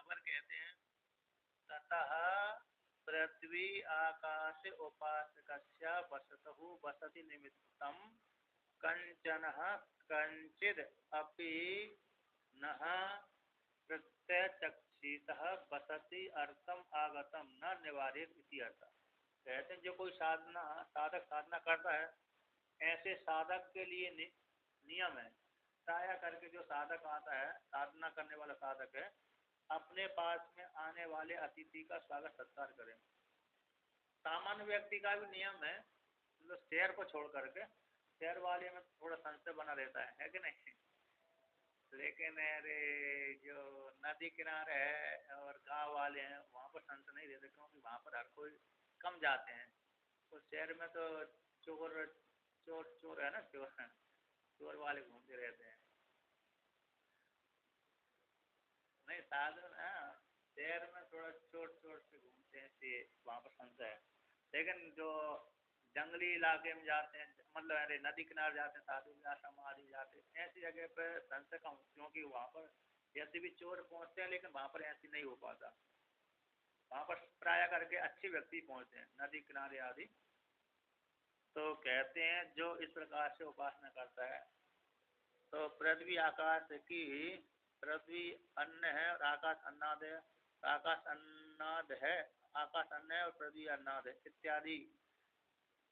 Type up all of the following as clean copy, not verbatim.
पर कहते हैं ततः पृथ्वी आकाश उपासकस्य वसतु वसति निमित्तम कंचनः कंचिद अपि नः प्रत्यचक्षितः वसति अर्थम आगतम न निवार्यत इति अर्थ। कहते हैं जो कोई साधना साधक साधना करता है ऐसे साधक के लिए नियम है प्राय करके जो साधक आता है साधना करने वाला साधक है अपने पास में आने वाले अतिथि का स्वागत सत्कार करें। सामान्य व्यक्ति का भी नियम है मतलब शहर को छोड़ करके शहर वाले में थोड़ा संशय बना रहता है कि नहीं। लेकिन अरे जो नदी किनारे है और गांव वाले हैं वहाँ पर संशय नहीं रहते क्योंकि वहाँ पर हर कोई कम जाते हैं। तो शहर में तो चोर चोर चोर है ना चोर वाले घूमते रहते हैं। नहीं साधन शहर में थोड़ा चोर चोर से घूमते हैं से वहाँ पर संशय है। लेकिन जो जंगली इलाके में जाते हैं मतलब अरे नदी किनारे जाते हैं साधु आश्रम आदि जाते हैं ऐसी जगह पर संशय कम क्योंकि वहाँ पर जैसे भी चोर पहुँचते हैं लेकिन वहाँ पर ऐसी नहीं हो पाता। वहाँ पर प्राय करके अच्छे व्यक्ति पहुँचते हैं नदी किनारे आदि। तो कहते हैं जो इस प्रकार से उपासना करता है तो पृथ्वी आकाश की पृथ्वी अन्न है और आकाश अन्नाद है आकाश अन्नाद है आकाश अन्न है और पृथ्वी अन्नाद है इत्यादि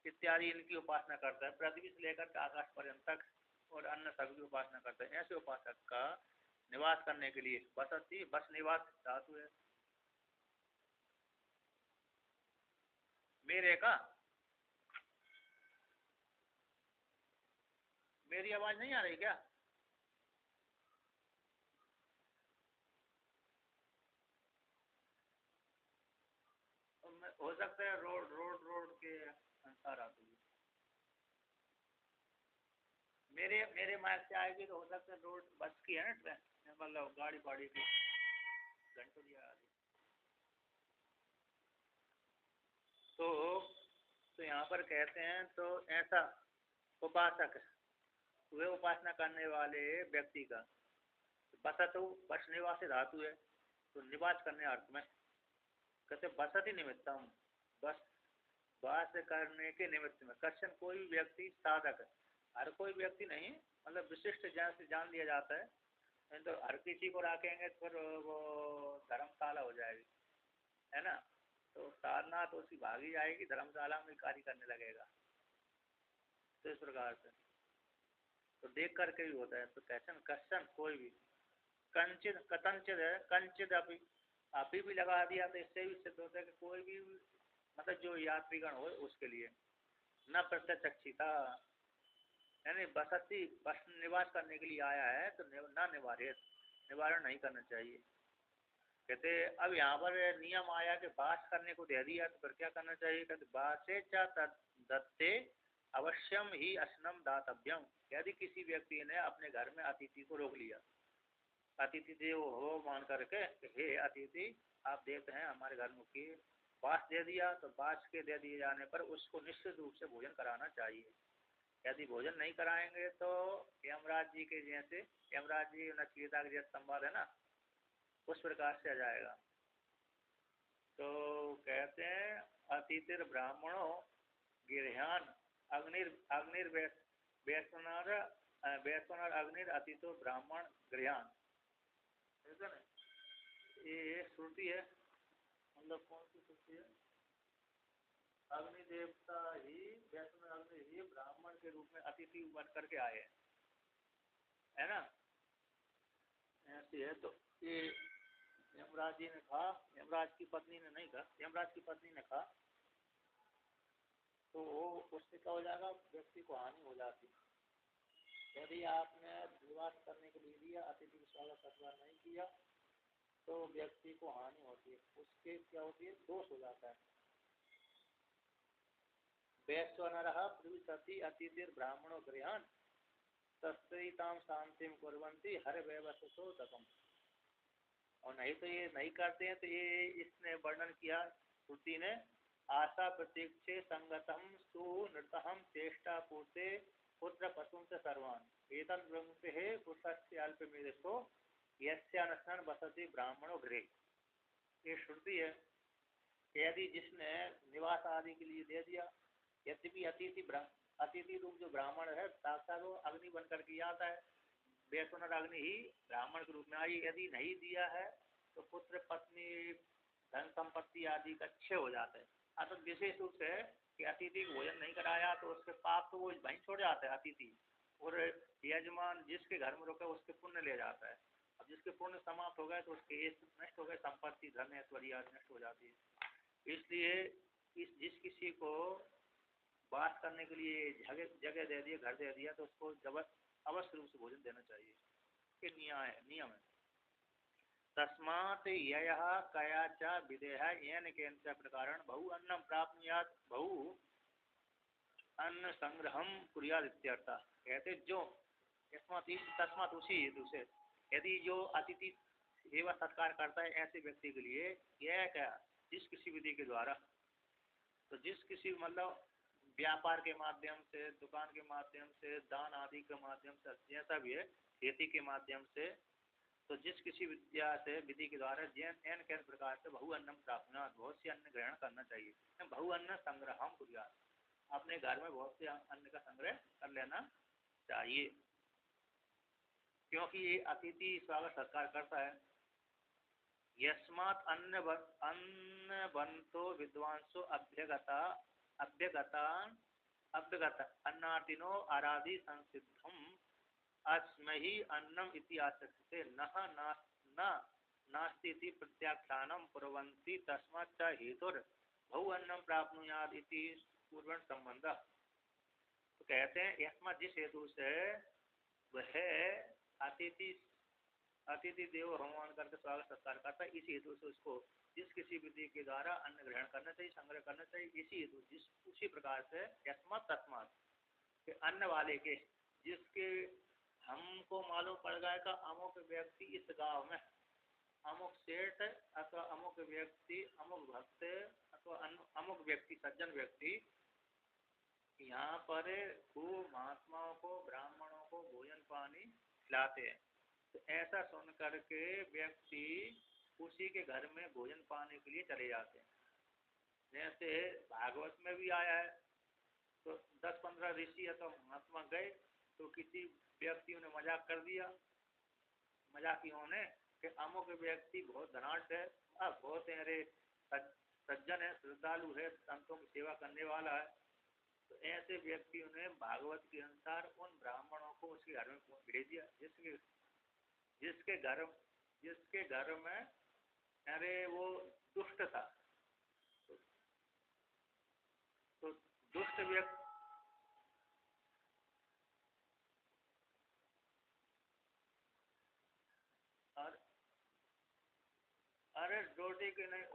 इत्यादि इनकी उपासना करता है पृथ्वी से लेकर के आकाश पर्यंत तक और अन्य सबकी उपासना करता है। ऐसे उपासक का निवास करने के लिए बसती बस निवास धातु है मेरे का। मेरी आवाज नहीं आ रही क्या? तो हो सकता है रोड रोड रोड के अनुसार आती है। मेरे माइक से आएगी तो हो सकता है रोड बस की है ना ट्रेन मतलब गाड़ी बाड़ी की घंटों आदि। तो यहाँ पर कहते हैं तो ऐसा उपासक वे उपासना करने वाले व्यक्ति का बसतु बस निवास धातु है तो निवास करने अर्थ में कहते बसति निमित्तम बस वास करने के निमित्त में कश्चन कोई भी व्यक्ति साधक है हर कोई व्यक्ति नहीं मतलब विशिष्ट जहाँ से जान लिया जाता है तो हर किसी को रखेंगे तो फिर वो धर्मशाला हो जाएगी है ना। तो साधना तो उसकी भागी जाएगी धर्मशाला में कार्य करने लगेगा। तो इस प्रकार से तो देख करके भी होता है। तो कैसन कश्चन कोई भी कंचित कथनचित है कंचित अभी भी लगा दिया तो इससे भी सिद्ध होता है कि कोई भी मतलब जो यात्रीगण हो उसके लिए न प्रत्यक्षिता यानी बसती बस निवास करने के लिए आया है तो न निवारण नहीं करना चाहिए। कहते अब यहाँ पर नियम आया कि बास करने को दे दिया तो फिर क्या करना चाहिए कहते बासे च दत्ते अवश्यम ही अस्नम दातव्यम। यदि किसी व्यक्ति ने अपने घर में अतिथि को रोक लिया अतिथि देव हो मान करके हे अतिथि आप देते हैं हमारे घर में की बास दे दिया तो बास के दे दिए जाने पर उसको निश्चित रूप से भोजन कराना चाहिए। यदि भोजन नहीं कराएंगे तो यमराज जी के जैसे यमराज जी नचिकेता के जैसे संवाद है ना उस प्रकार से आ जाएगा। तो कहते हैं अतिथिर ब्राह्मणों गिरहान अग्निर अग्निर वैष्णर वैष्णर अग्निर अतिथो ब्राह्मण गृहान ऐसा ना ये श्रुति है मतलब कौन सी श्रुति है अग्नि देवता ही वैष्णव अग्नि ही ब्राह्मण के रूप में अतिथि बन करके आए है ना ऐसी है। तो ये यमराज जी ने कहा यमराज की पत्नी ने नहीं कहा यमराज की पत्नी ने कहा तो उससे क्या हो जाएगा व्यक्ति को हानि हो जाती। यदि आपने निवास करने के लिए दिया अतिथि का स्वागत सत्कार नहीं किया तो व्यक्ति को हानि होती है उसके क्या होती है दोष हो जाता है। वैश्वनरः प्रविशति अतिथिर ब्राह्मणो गृहान तस्ताम शांतिम कुर्वन्ति हर व्यवसो दकम। और नहीं तो ये नहीं करते हैं तो ये इसने वर्णन किया श्रुति ने आशा प्रतीक्षे संगतम सुनृतहम चेष्टा पूर्ते पुत्र पशुं च सर्वान् एतन् ब्रह्मते पुरुषस्य अल्पमेधसो यस्यानशन बसति ब्राह्मणो गृहे। ये श्रुति है। यदि जिसने निवास आदि के लिए दे दिया, यद्यपि अतिथि रूप जो ब्राह्मण है साक्षात वो अग्नि बन करके आता है, वैश्वानर अग्नि ही ब्राह्मण के रूप में आई। यदि नहीं दिया है तो पुत्र पत्नी धन संपत्ति आदि का क्षय हो जाता है। अतः विशेष रूप से कि अतिथि को भोजन नहीं कराया तो उसके पाप तो वो वहीं छोड़ जाता है अतिथि, और यजमान जिसके घर में रुका उसके पुण्य ले जाता है। अब जिसके पुण्य समाप्त हो गए तो उसके नष्ट हो गए, संपत्ति धन ऐश्वर्य आदि नष्ट हो जाती है। इसलिए जिस किसी को बात करने के लिए जगह दे दिया, घर दे दिया, तो उसको अवश्य रूप से भोजन देना चाहिए। ये नियम है। तस्मात् ययः कया च विदेह येन केनच प्रकारेण बहु अन्नं प्राप्नुयात् बहु अन्न संग्रहम कुर्यात् इत्यर्थः। कहते जो तस्मात् उसी हेतु से यदि जो अतिथि सेवा सत्कार करता है ऐसे व्यक्ति के लिए यह क्या, जिस किसी विधि के द्वारा, तो जिस किसी मतलब व्यापार के माध्यम से, दुकान के माध्यम से, दान आदि के माध्यम से, जैसा भी है, खेती के माध्यम से, तो जिस किसी विद्या से विधि के द्वारा एन कैन प्रकार से बहु अन्न प्राप्त, बहुत से अन्न ग्रहण करना चाहिए। बहु अन्न संग्रह हम कुर्यात्, अपने घर में बहुत से अन्न का संग्रह कर लेना चाहिए, क्योंकि ये अतिथि स्वागत सत्कार करता है। यस्मात् अन्न बंतो विद्वांसो अभ्यगत अन्नार्थिनो आराधि संसिद्धम अस्महि अन्नम इति आचक्षते न नास्ति इति प्रत्याख्यानं कुर्वन्ति तस्मात् च हेतुर् बहु अन्नम प्राप्नुयात् इति पूर्वं संबंधः। तो कहते हैं यस्मात् जिस हेतु से वह अतिथि देव भगवान करके स्वागत सत्कार करता है, इसी हेतु से उसको जिस किसी विधि के द्वारा अन्न ग्रहण करना चाहिए, संग्रह करना चाहिए। इसी हेतु उसी प्रकार से यस्मात् तस्मात् अन्न वाले के, जिसके हमको मालूम पड़ गया का अमुक व्यक्ति इस गांव में अमुक सेठ अथवा अमुक व्यक्ति, अमुक भक्त अथवा अमुक व्यक्ति, सज्जन व्यक्ति यहाँ पर खूब महात्माओं को, ब्राह्मणों को भोजन पानी खिलाते हैं। तो ऐसा सुन करके व्यक्ति उसी के घर में भोजन पाने के लिए चले जाते हैं। जैसे भागवत में भी आया है, तो 10-15 ऋषि अथवा महात्मा गए तो किसी व्यक्तियों ने मजाक कर दिया, मजाकियों ने, कि अमुक व्यक्ति बहुत धनाढ़ है, बहुत अरे सज्जन है, श्रद्धालु है, संतों की सेवा करने वाला है। तो ऐसे व्यक्तियों ने भागवत के अनुसार उन ब्राह्मणों को उसके घर में भेज दिया, जिसके घर में अरे वो दुष्ट था। तो दुष्ट व्यक्ति और अरे रोटी के नहीं,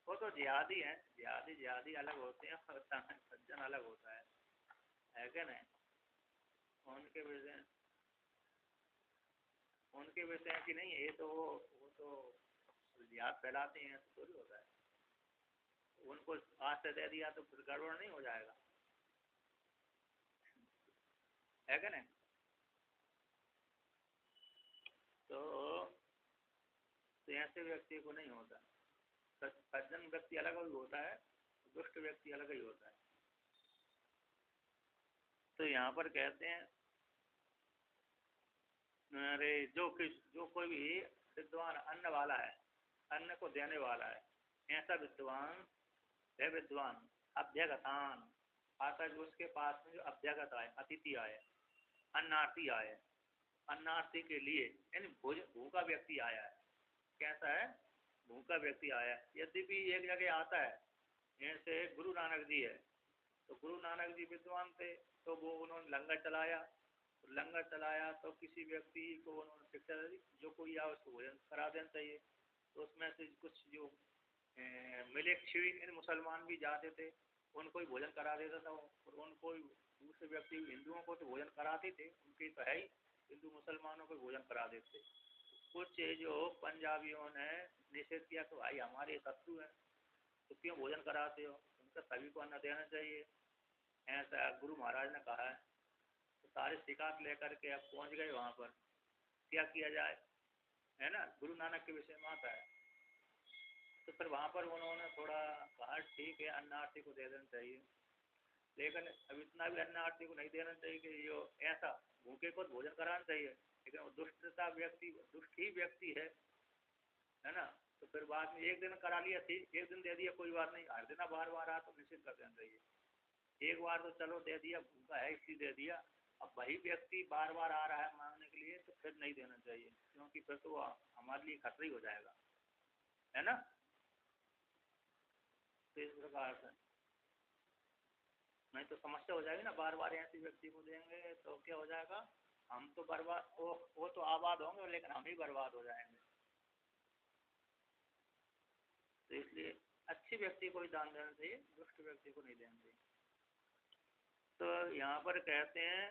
वो तो जिहादी है, जिहादी अलग होते हैं और सज्जन अलग होता है क्या नहीं। उनके विषय की नहीं, ये तो वो तो जिहाद फैलाते हैं, तो थोड़ी होता है। उनको आज से दे दिया तो फिर गड़बड़ नहीं हो जाएगा, है क्या नहीं। तो ऐसे व्यक्ति को नहीं होता। सज्जन व्यक्ति अलग ही होता है, दुष्ट व्यक्ति अलग ही होता है। तो यहाँ पर कहते हैं अरे जो कोई भी विद्वान अन्न वाला है, अन्न को देने वाला है, ऐसा विद्वान है विद्वान अभ्यगतान आता, जो उसके पास में जो अभ्यगत आए, अतिथि आए, अन्नार्थी आए, अन्नार्थी के लिए यानी भूखा व्यक्ति आया है। कैसा है? भूखा व्यक्ति आया है। यद्यपि एक जगह आता है, जैसे गुरु नानक जी है, तो गुरु नानक जी विद्वान थे, तो वो उन्होंने लंगर चलाया तो किसी व्यक्ति को उन्होंने शिक्षा दी, जो कोई आए उसको भोजन करा देना चाहिए। तो उसमें से कुछ जो मिलिट्री इन मुसलमान भी जाते थे, उनको ही भोजन करा देता था, और उनको दूसरे व्यक्ति हिंदुओं को तो भोजन कराते थे, उनके तो है ही, हिंदू मुसलमानों को भोजन करा देते। कुछ जो पंजाबियों ने निषेध किया तो भाई हमारे शत्रु हैं, तो क्यों भोजन कराते हो, उनका सभी को अन्न देना चाहिए, ऐसा गुरु महाराज ने कहा है। तो सारे शिकायत लेकर के अब पहुंच गए वहां पर, क्या किया जाए, है ना। गुरु नानक के विषय में आता है। तो फिर वहाँ पर उन्होंने थोड़ा कहा ठीक है अन्नार्थी को दे देना चाहिए, लेकिन अब इतना भी अन्नार्थी को नहीं देना चाहिए कि ये ऐसा भूखे को भोजन कराना चाहिए, लेकिन वो दुष्टता व्यक्ति दुष्ट ही व्यक्ति है ना। तो फिर बाद में एक दिन करा लिया थी, एक दिन दे दिया कोई बात नहीं, हर दिन बार बार आ तो निश्चित कर देना चाहिए। एक बार तो चलो दे दिया, भूखा है इसलिए दे दिया, अब वही व्यक्ति बार बार आ रहा है मांगने के लिए तो फिर नहीं देना चाहिए, क्योंकि फिर तो हमारे लिए खतरा ही हो जाएगा, है ना। तो इस प्रकार से नहीं तो समस्या हो जाएगी ना, बार बार ऐसे व्यक्ति को देंगे तो क्या हो जाएगा, हम तो बर्बाद, वो तो आबाद होंगे लेकिन हम ही बर्बाद हो जाएंगे। तो इसलिए अच्छे व्यक्ति को ही दान देना चाहिए, दुष्ट व्यक्ति को नहीं देना चाहिए। तो यहाँ पर कहते हैं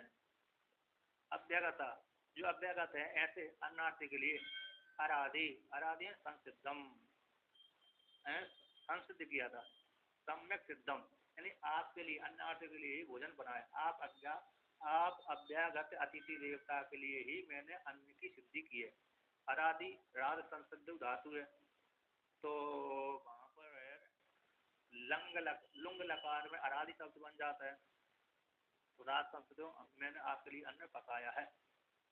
अभ्यागता, जो अभ्यागत है ऐसे अन्नार्थी के लिए अराधि, अराधि संसिद्धम, संसिद्ध किया था, सम्यक सिद्धम, यानी आपके लिए अन्नार्थी के लिए ही भोजन बनाए, आप अभ्यागत अतिथि देवता के लिए ही मैंने अन्न की सिद्धि की है। अराधि राध संसिद्ध धातु है, तो वहां पर है लुंग लकार में अराधि शब्द बन जाता है, तो राध संसिद्ध मैंने आपके लिए अन्न पकाया है,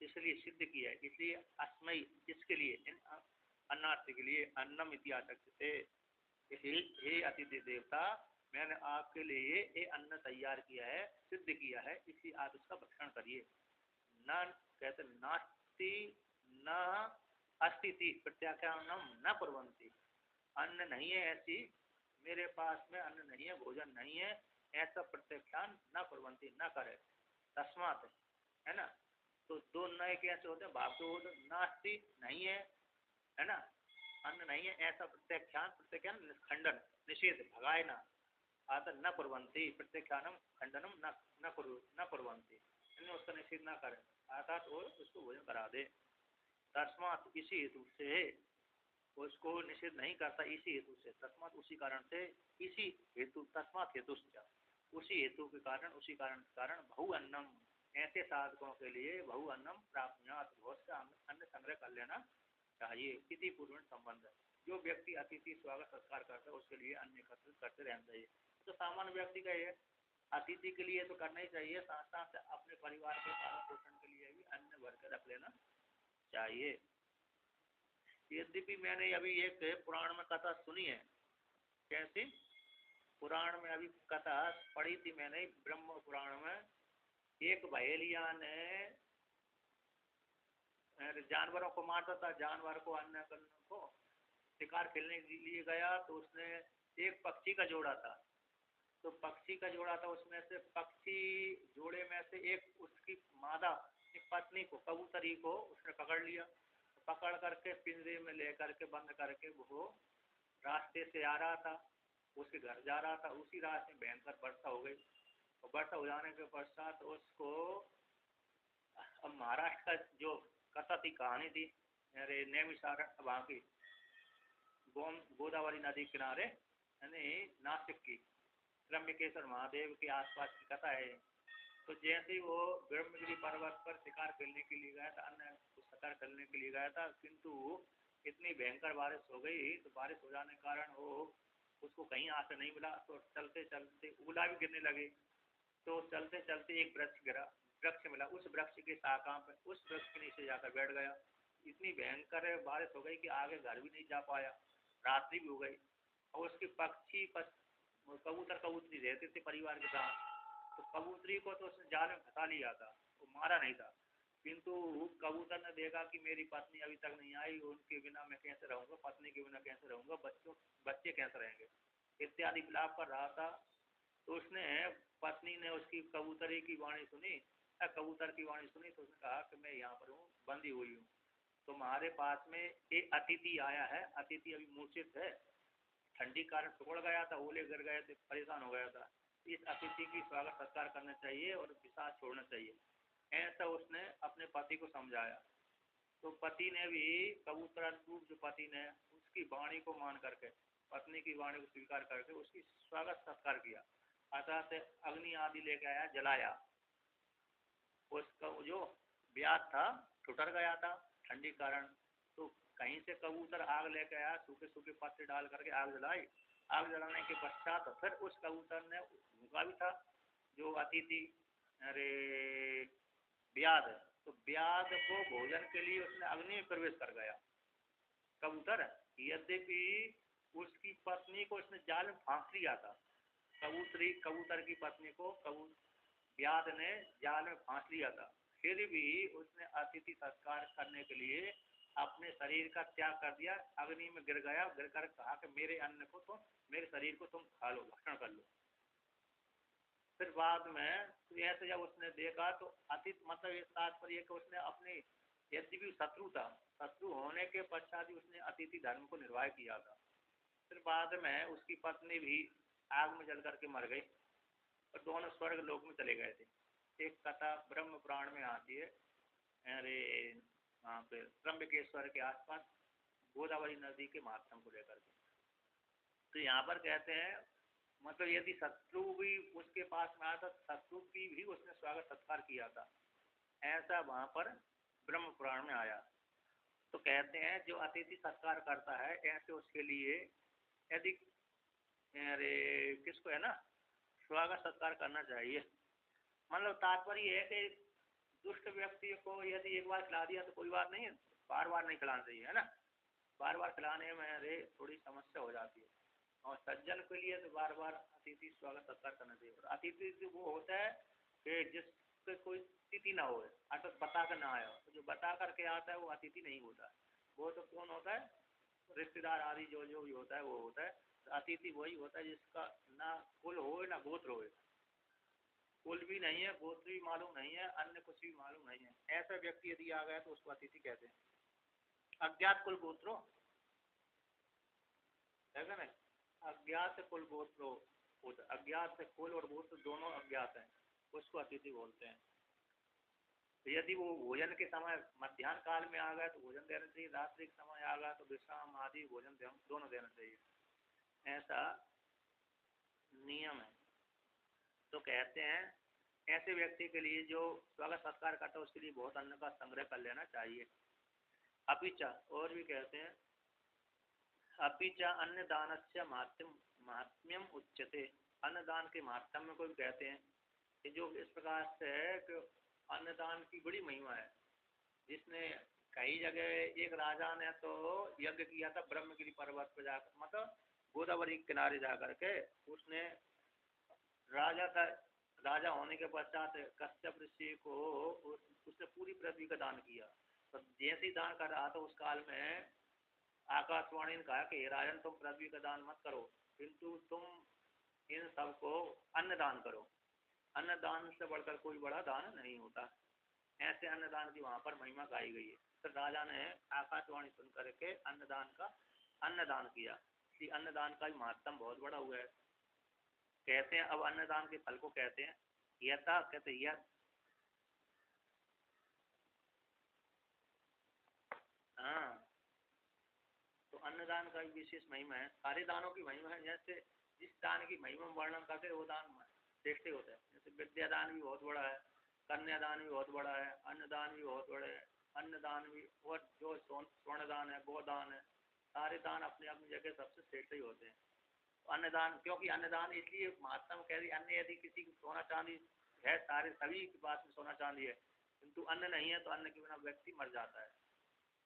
इसलिए सिद्ध किया है, इसलिए अस्मयी इसके लिए अन्नार्थी के लिए अन्नम इतिहास से, हे अतिथि देवता मैंने आपके लिए ये अन्न तैयार किया है, सिद्ध किया है, इसी आप इसका भक्षण करिए। न कहते नास्ति न अस्तिति प्रत्याख्यानम न कुर्वन्ति, अन्न नहीं है ऐसी, मेरे पास में अन्न नहीं है, भोजन नहीं है, ऐसा प्रत्याख्यान न कुर्वन्ति न करे, तस्मात, है ना। तो दो नए कैसे होते हैं, भाव तो नास्ति नहीं है ना, अन्न नहीं है ऐसा प्रत्याख्यान, प्रत्याख्यान खंडन निषेध भगाए ना, आता न कुर्वन्ति प्रत्याख्यानम खंडनम न कुर्वन्ति, उसका निषेध ना करें अर्थात और उसको भोजन करा दे। तस्मात इसी हेतु से उसको निषेध नहीं करता, इसी हेतु से, तस्मात उसी कारण से, इसी हेतु तस्मात हेतु उसी हेतु के कारण, उसी कारण बहु अन्नम, ऐसे साधकों के लिए बहु अन्नम प्राप्त, बहुत से अन्न संग्रह कर लेना चाहिए। किसी पूर्व संबंध है, जो व्यक्ति अतिथि स्वागत सत्कार करता है उसके लिए अन्न एकत्रित करते रहना चाहिए। तो सामान्य व्यक्ति का ये अतिथि के लिए तो करना ही चाहिए, साथ साथ अपने परिवार के पालन पोषण के लिए भी अन्न भर के रख लेना चाहिए। यद्यपि मैंने अभी एक पुराण में कथा सुनी है, कैसी पुराण में अभी कथा पढ़ी थी मैंने, ब्रह्म पुराण में, एक बहेलिया ने जानवरों को मारता था, जानवर को अन्न करने को शिकार खेलने के लिए गया, तो उसने एक पक्षी का जोड़ा था, तो पक्षी का जोड़ा था, उसमें से पक्षी जोड़े में से एक उसकी मादा एक पत्नी को, कबूतरी को उसने पकड़ लिया, पकड़ करके पिंजरे में ले करके बंद करके वो रास्ते से आ रहा था, उसके घर जा रहा था, उसी रास्ते में भयंकर वर्षा हो गई, और वर्षा हो जाने के पश्चात उसको, अब महाराष्ट्र का जो कथा थी, कहानी थी, मेरे नैमिषारण्य वहाँ की गोदावरी नदी किनारे, यानी नासिक की त्र्यंबकेश्वर महादेव के आसपास की कथा है। तो जैसे ही वो ब्रह्मगिरी पर्वत पर शिकार खेलने के लिए गया था, अन्य शिकार करने के लिए गया था, किंतु इतनी भयंकर बारिश हो गई, तो बारिश हो जाने के कारण वो उसको कहीं आश्रय नहीं मिला, तो चलते चलते ओला भी गिरने लगे, तो चलते चलते एक वृक्ष मिला, उस वृक्ष की शाखा पे, उस वृक्ष के नीचे जाकर बैठ गया। इतनी भयंकर बारिश हो गई कि आगे घर भी नहीं जा पाया, रात्रि भी हो गई, और उसके पक्षी कबूतर कबूतरी रहते थे परिवार के साथ, तो कबूतरी को तो उसने जाल में फंसा लिया था, वो मारा नहीं था, किंतु कबूतर ने देखा कि मेरी पत्नी अभी तक नहीं आई, उनके बिना मैं कैसे रहूंगा, पत्नी के बिना कैसे रहूंगा, बच्चे कैसे रहेंगे इत्यादि विलाप कर रहा था। तो उसने, पत्नी ने उसकी कबूतरी की वाणी सुनी, कबूतर की वाणी सुनी, तो उसने कहा कि मैं यहाँ पर हूँ, बंदी हुई हूँ, तुम्हारे पास में एक अतिथि आया है, अतिथि अभी मूर्छित है, ठंडी कारण टुकड़ गया था, ओले गिर गए थे, परेशान हो गया था, इस अतिथि की स्वागत सत्कार करना चाहिए और विश्वास छोड़ना चाहिए, ऐसा उसने अपने पति को समझाया। तो पति ने भी कबूतर जो पति ने उसकी वाणी को मान करके, पत्नी की वाणी को स्वीकार करके उसकी स्वागत सत्कार किया, अर्थात अग्नि आदि लेके आया, जलाया, उसका जो ब्याज था ठुकर गया था ठंडी कारण, तो कहीं से कबूतर आग लेके आया, सूखे सूखे पत्ते डाल करके आग जलाई। आग जलाने के पश्चात फिर उस कबूतर ने भूखा भी था जो अतिथि, अरे ब्याद, तो ब्याद को भोजन के लिए उसने अग्नि में प्रवेश कर गया कबूतर। यद्यपि उसकी पत्नी को उसने जाल में फांस लिया था, कबूतर की पत्नी को ब्याद ने जाल में फांस लिया था, फिर भी उसने अतिथि सत्कार करने के लिए अपने शरीर का त्याग कर दिया, अग्नि में गिर गया, गिर कर कहा कि मेरे अन्न को तुम, मेरे शरीर को तुम खा लो, भक्षण कर लो। फिर बाद में तो ऐसे जब उसने देखा तो अतिथि, मतलब इस तात्पर्य कि उसने अपने, यद्यपि शत्रु था, शत्रु होने के पश्चात ही उसने अतिथि धर्म को निर्वाह किया था। फिर बाद में उसकी पत्नी भी आग में जल करके मर गई और दोनों स्वर्ग लोक में चले गए थे। एक कथा ब्रह्म पुराण में आती है, अरे वहाँ पे त्र्यंबकेश्वर के आसपास गोदावरी नदी के महात्म को लेकर के। तो यहाँ पर कहते हैं, मतलब यदि शत्रु भी उसके पास में आया था, शत्रु की भी उसने स्वागत सत्कार किया था, ऐसा वहाँ पर ब्रह्म पुराण में आया। तो कहते हैं जो अतिथि सत्कार करता है ऐसे उसके लिए यदि, अरे किसको है ना, स्वागत सत्कार करना चाहिए। मतलब तात्पर्य है कि दुष्ट व्यक्ति को यदि एक बार खिला दिया तो कोई बात नहीं है, बार बार नहीं खिलाना चाहिए, है ना। बार बार खिलाने में अरे थोड़ी समस्या हो जाती है। और सज्जन के लिए तो बार बार अतिथि स्वागत सत्कार करना चाहिए। और अतिथि जो वो होता है कि जिससे कोई स्थिति ना हो, अर्थात बता कर ना आया, तो जो बता करके आता है वो अतिथि नहीं होता। वो तो कौन होता है, रिश्तेदार आदि जो जो भी होता है वो होता है। तो अतिथि वही होता है जिसका ना कुल हो ना गोत्र हो, कुल भी नहीं है, गोत्र भी मालूम नहीं है, अन्य कुछ भी मालूम नहीं है, ऐसा व्यक्ति यदि आ गया तो उसको अतिथि कहते हैं। अज्ञात कुल गोत्रो है ना, अज्ञात कुल गोत्रो होता, अज्ञात से कुल और गोत्र दोनों अज्ञात हैं, उसको अतिथि बोलते हैं। तो यदि वो भोजन के समय मध्याह्न काल में आ गया तो भोजन देना चाहिए, रात्रि के समय आ गया तो विश्राम आदि भोजन दोनों देना चाहिए, ऐसा नियम है। तो कहते हैं ऐसे व्यक्ति के लिए जो स्वागत सत्कार करता है उसके लिए बहुत अन्न का संग्रह कर लेना चाहिए। अपिचा, और भी कहते हैं, अपिचा अन्नदानस्य महात्म्यम उच्यते, अन्नदान के महात्म्य को भी कहते हैं कि जो इस प्रकार से है कि अन्नदान की बड़ी महिमा है। जिसने कई जगह, एक राजा ने तो यज्ञ किया था ब्रह्मगिरी पर्वत पर जाकर, मतलब गोदावरी के किनारे जाकर के, उसने राजा का, राजा होने के पश्चात कश्यप ऋषि को उसने पूरी पृथ्वी का दान किया। तो जैसे ही दान कर रहा था उस काल में आकाशवाणी ने कहा कि राजन तुम पृथ्वी का दान मत करो, किंतु तुम इन सबको अन्नदान करो, अन्नदान से बढ़कर कोई बड़ा दान नहीं होता। ऐसे अन्नदान की वहां पर महिमा गाई गई है। तो राजा ने आकाशवाणी सुन करके अन्नदान किया, इसलिए अन्नदान का भी महत्व बहुत बड़ा हुआ है। कहते हैं अब अन्नदान के फल को कहते हैं यथा, कहते यथ, हाँ, तो अन्नदान का भी विशेष महिमा है, सारे दानों की महिमा है। जैसे जिस दान की महिमा वर्णन करते हैं वो दान श्रेष्ठ होता है। जैसे विद्यादान भी बहुत बड़ा है, कन्यादान भी बहुत बड़ा है, अन्नदान भी बहुत बड़े है, अन्नदान भी, और जो स्वर्णदान है, गोदान है, सारे दान अपनी अपनी जगह सबसे श्रेष्ठ ही होते हैं। तो अन्नदान, क्योंकि अन्नदान इसलिए महात्मा कह रही, अन्य यदि किसी की सोना चांदी है, सारे सभी की बात में सोना चांदी है, किंतु अन्न नहीं है तो अन्न के बिना व्यक्ति मर जाता है।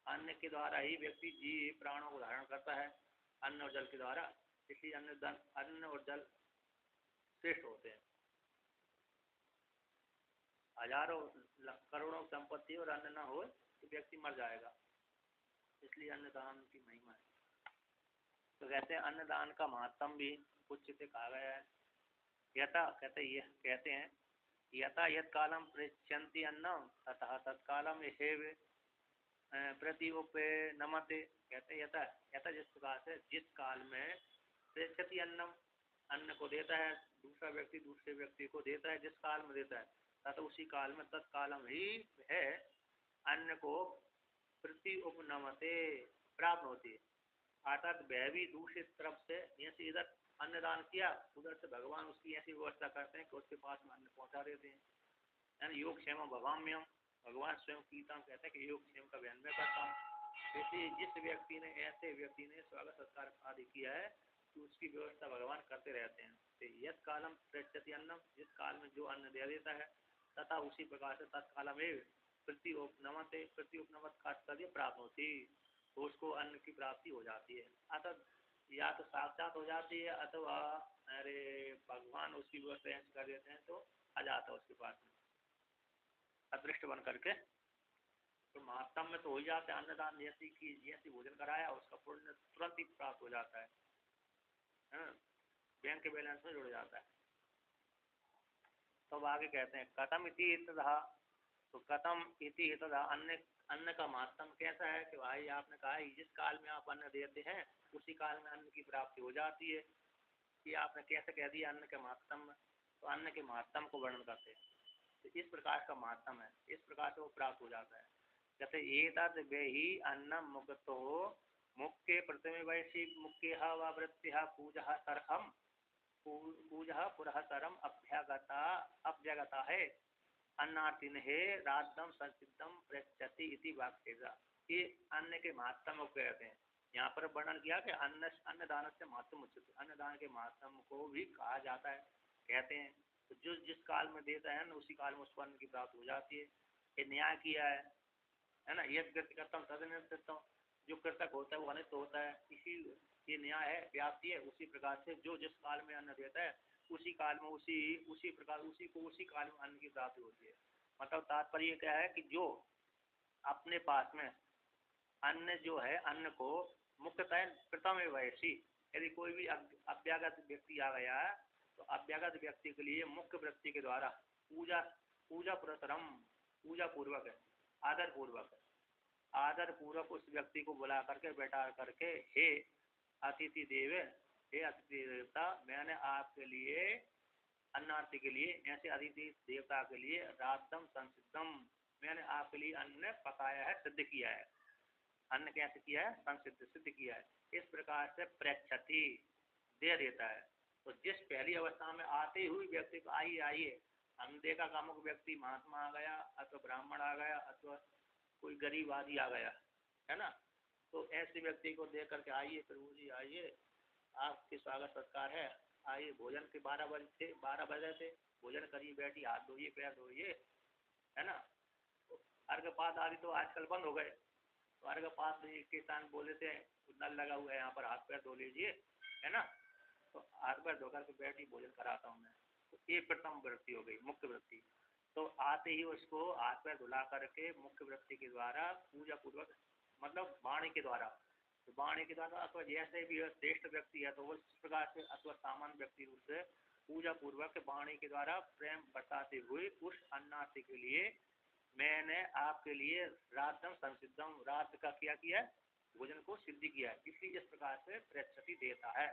अन्न के द्वारा ही व्यक्ति जीव प्राणों को धारण करता है, अन्न और जल के द्वारा, इसलिए अन्न और जल श्रेष्ठ होते हैं। हजारों करोड़ों संपत्ति और अन्न न हो तो व्यक्ति मर जाएगा, इसलिए अन्नदान की महिमा है। तो कहते हैं अन्नदान का महत्व भी उच्च से कहा गया है। यथा, कहते हैं यथा यथ कालम पृच्छन्ति अन्नम तथा तत्कालम हेव प्रतिउपे नमते, कहते यथा, यथा जिस प्रकार से जिस काल में पृच्छति अन्नम, अन्न को देता है दूसरा व्यक्ति, दूसरे व्यक्ति को देता है, जिस काल में देता है तथा उसी काल में तत्कालम ही है अन्न को प्रति उपनमते प्राप्त होती है। अर्थात वह भी दूसरी तरफ से, जैसे इधर अन्नदान किया उधर से भगवान उसकी ऐसी व्यवस्था करते हैं कि उसके पास में अन्न पहुंचा देते हैं। यानी योग क्षेम भवाम्यम, भगवान स्वयं गीता में कहते हैं कि योग क्षेम का बयान मैं करता हूँ। जिस व्यक्ति ने ऐसे व्यक्ति ने स्वागत सत्कार आदि किया है तो उसकी व्यवस्था भगवान करते रहते हैं। तो यद कालम पृच्छति अन्नम, जिस काल में जो अन्न दे देता है, तथा उसी प्रकार से तत्कालम प्रति उपनमत कार्य प्राप्त होती, तो उसको अन्न की प्राप्ति हो जाती है। अतः या तो साक्षात हो जाती है अथवा अरे भगवान उसकी व्यवस्था ऐसे कर देते हैं तो आ जाता है उसके पास में अदृष्ट बन करके। तो महात्म में तो हो ही जाता है, अन्नदान जैसी भोजन कराया उसका पुण्य तुरंत ही प्राप्त हो जाता है, बैंक के बैलेंस में जुड़ जाता है। तो अब आगे कहते हैं कथम इति हितधा, तो कथम इति हितधा अन्न का महत्तम कैसा है कि भाई आपने कहा जिस काल में आप अन्न देते हैं उसी काल में अन्न की प्राप्ति हो जाती है, कि आपने कैसे कह दिया अन्न के महत्तम। तो अन्न के महत्तम को वर्णन करते हैं, तो इस प्रकार का महत्तम है, इस प्रकार से वो प्राप्त हो जाता है। जैसे एतद् वेहि अन्नम मुक्तो मुख्य प्रथमे वैसी मुख्य व वृत्तिः पूजः तरहम पूजः पुरःतरम अभ्यागता है अन्नार्थिन है राद्धम संसिद्धम पृच्छति इति वाक्येगा। ये अन्न के महत्तम को कहते हैं। यहाँ पर वर्णन किया कि अन्नदान से महत्तम उचित, अन्नदान के महत्तम को भी कहा जाता है, कहते हैं। तो जो जिस काल में देता है ना उसी काल में उसको अन्न की प्राप्ति हो जाती है। ये न्याय किया है ना, यद कृत्य करता हूँ तदनिर्दिष्टम, जो कृतक होता है वो अनित होता है, इसी ये न्याय है, व्याप्ति है। उसी प्रकार से जो जिस काल में अन्न देता है उसी काल में उसी प्रकार उसी काल में अन्न की प्राप्ति होती है। मतलब तात्पर्य क्या है कि जो अपने पास में अन्न जो है अन्न को मुख्यतः प्रथम वैसी, यदि कोई भी अभ्यागत व्यक्ति आ गया है तो अभ्यागत व्यक्ति के लिए मुख्य वृत्ति के द्वारा पूजा पुरस्सरम, पूजा पूर्वक आदर पूर्वक उस व्यक्ति को बुला करके बैठा करके हे अतिथि देवता, मैंने आपके लिए अन्नार्थी के लिए ऐसे अतिथि देवता के लिए राद्धम संसिद्धम, मैंने आपके लिए अन्न पकाया है, सिद्ध किया है। अन्न कैसे किया है? संसिद्ध, सिद्ध किया है। इस प्रकार से पृच्छति दे देता है। तो जिस पहली अवस्था में आते हुए व्यक्ति को आइए अंधे का कामुक व्यक्ति महात्मा आ गया अथवा ब्राह्मण आ गया अथवा कोई गरीब आदि आ गया है ना, तो ऐसे व्यक्ति को देख करके आइए प्रभु जी आइए, आपके स्वागत सत्कार है, आइए भोजन के 12 बजे थे, भोजन करिए, बैठिए, हाथ धोइए, पैर धोइए, है ना। तो अर्घपात आदि तो आजकल बंद हो गए, तो अर्घपात के स्थान बोले थे नल लगा हुआ है यहाँ पर, हाथ पैर धो लीजिए, है ना। तो हाथ पैर धोकर के बैठी भोजन कराता हूँ मैं। तो ये प्रथम वृत्ति हो गई, मुख्य वृत्ति। तो आते ही उसको हाथ पैर धुला करके मुख्य वृत्ति के द्वारा पूजा पूर्वक, मतलब वाणी के द्वारा, तो वाणी के द्वारा अथवा जैसे भी श्रेष्ठ व्यक्ति है तो उस प्रकार से अथवा सामान्य व्यक्ति रूप से पूजा पूर्वक वाणी के द्वारा प्रेम बताते हुए उस अन्नार्थी के लिए मैंने आपके लिए राद्धम संसिद्धम, रात का क्या किया है? भोजन को सिद्ध किया है। इसलिए इस प्रकार से पृच्छति देता है।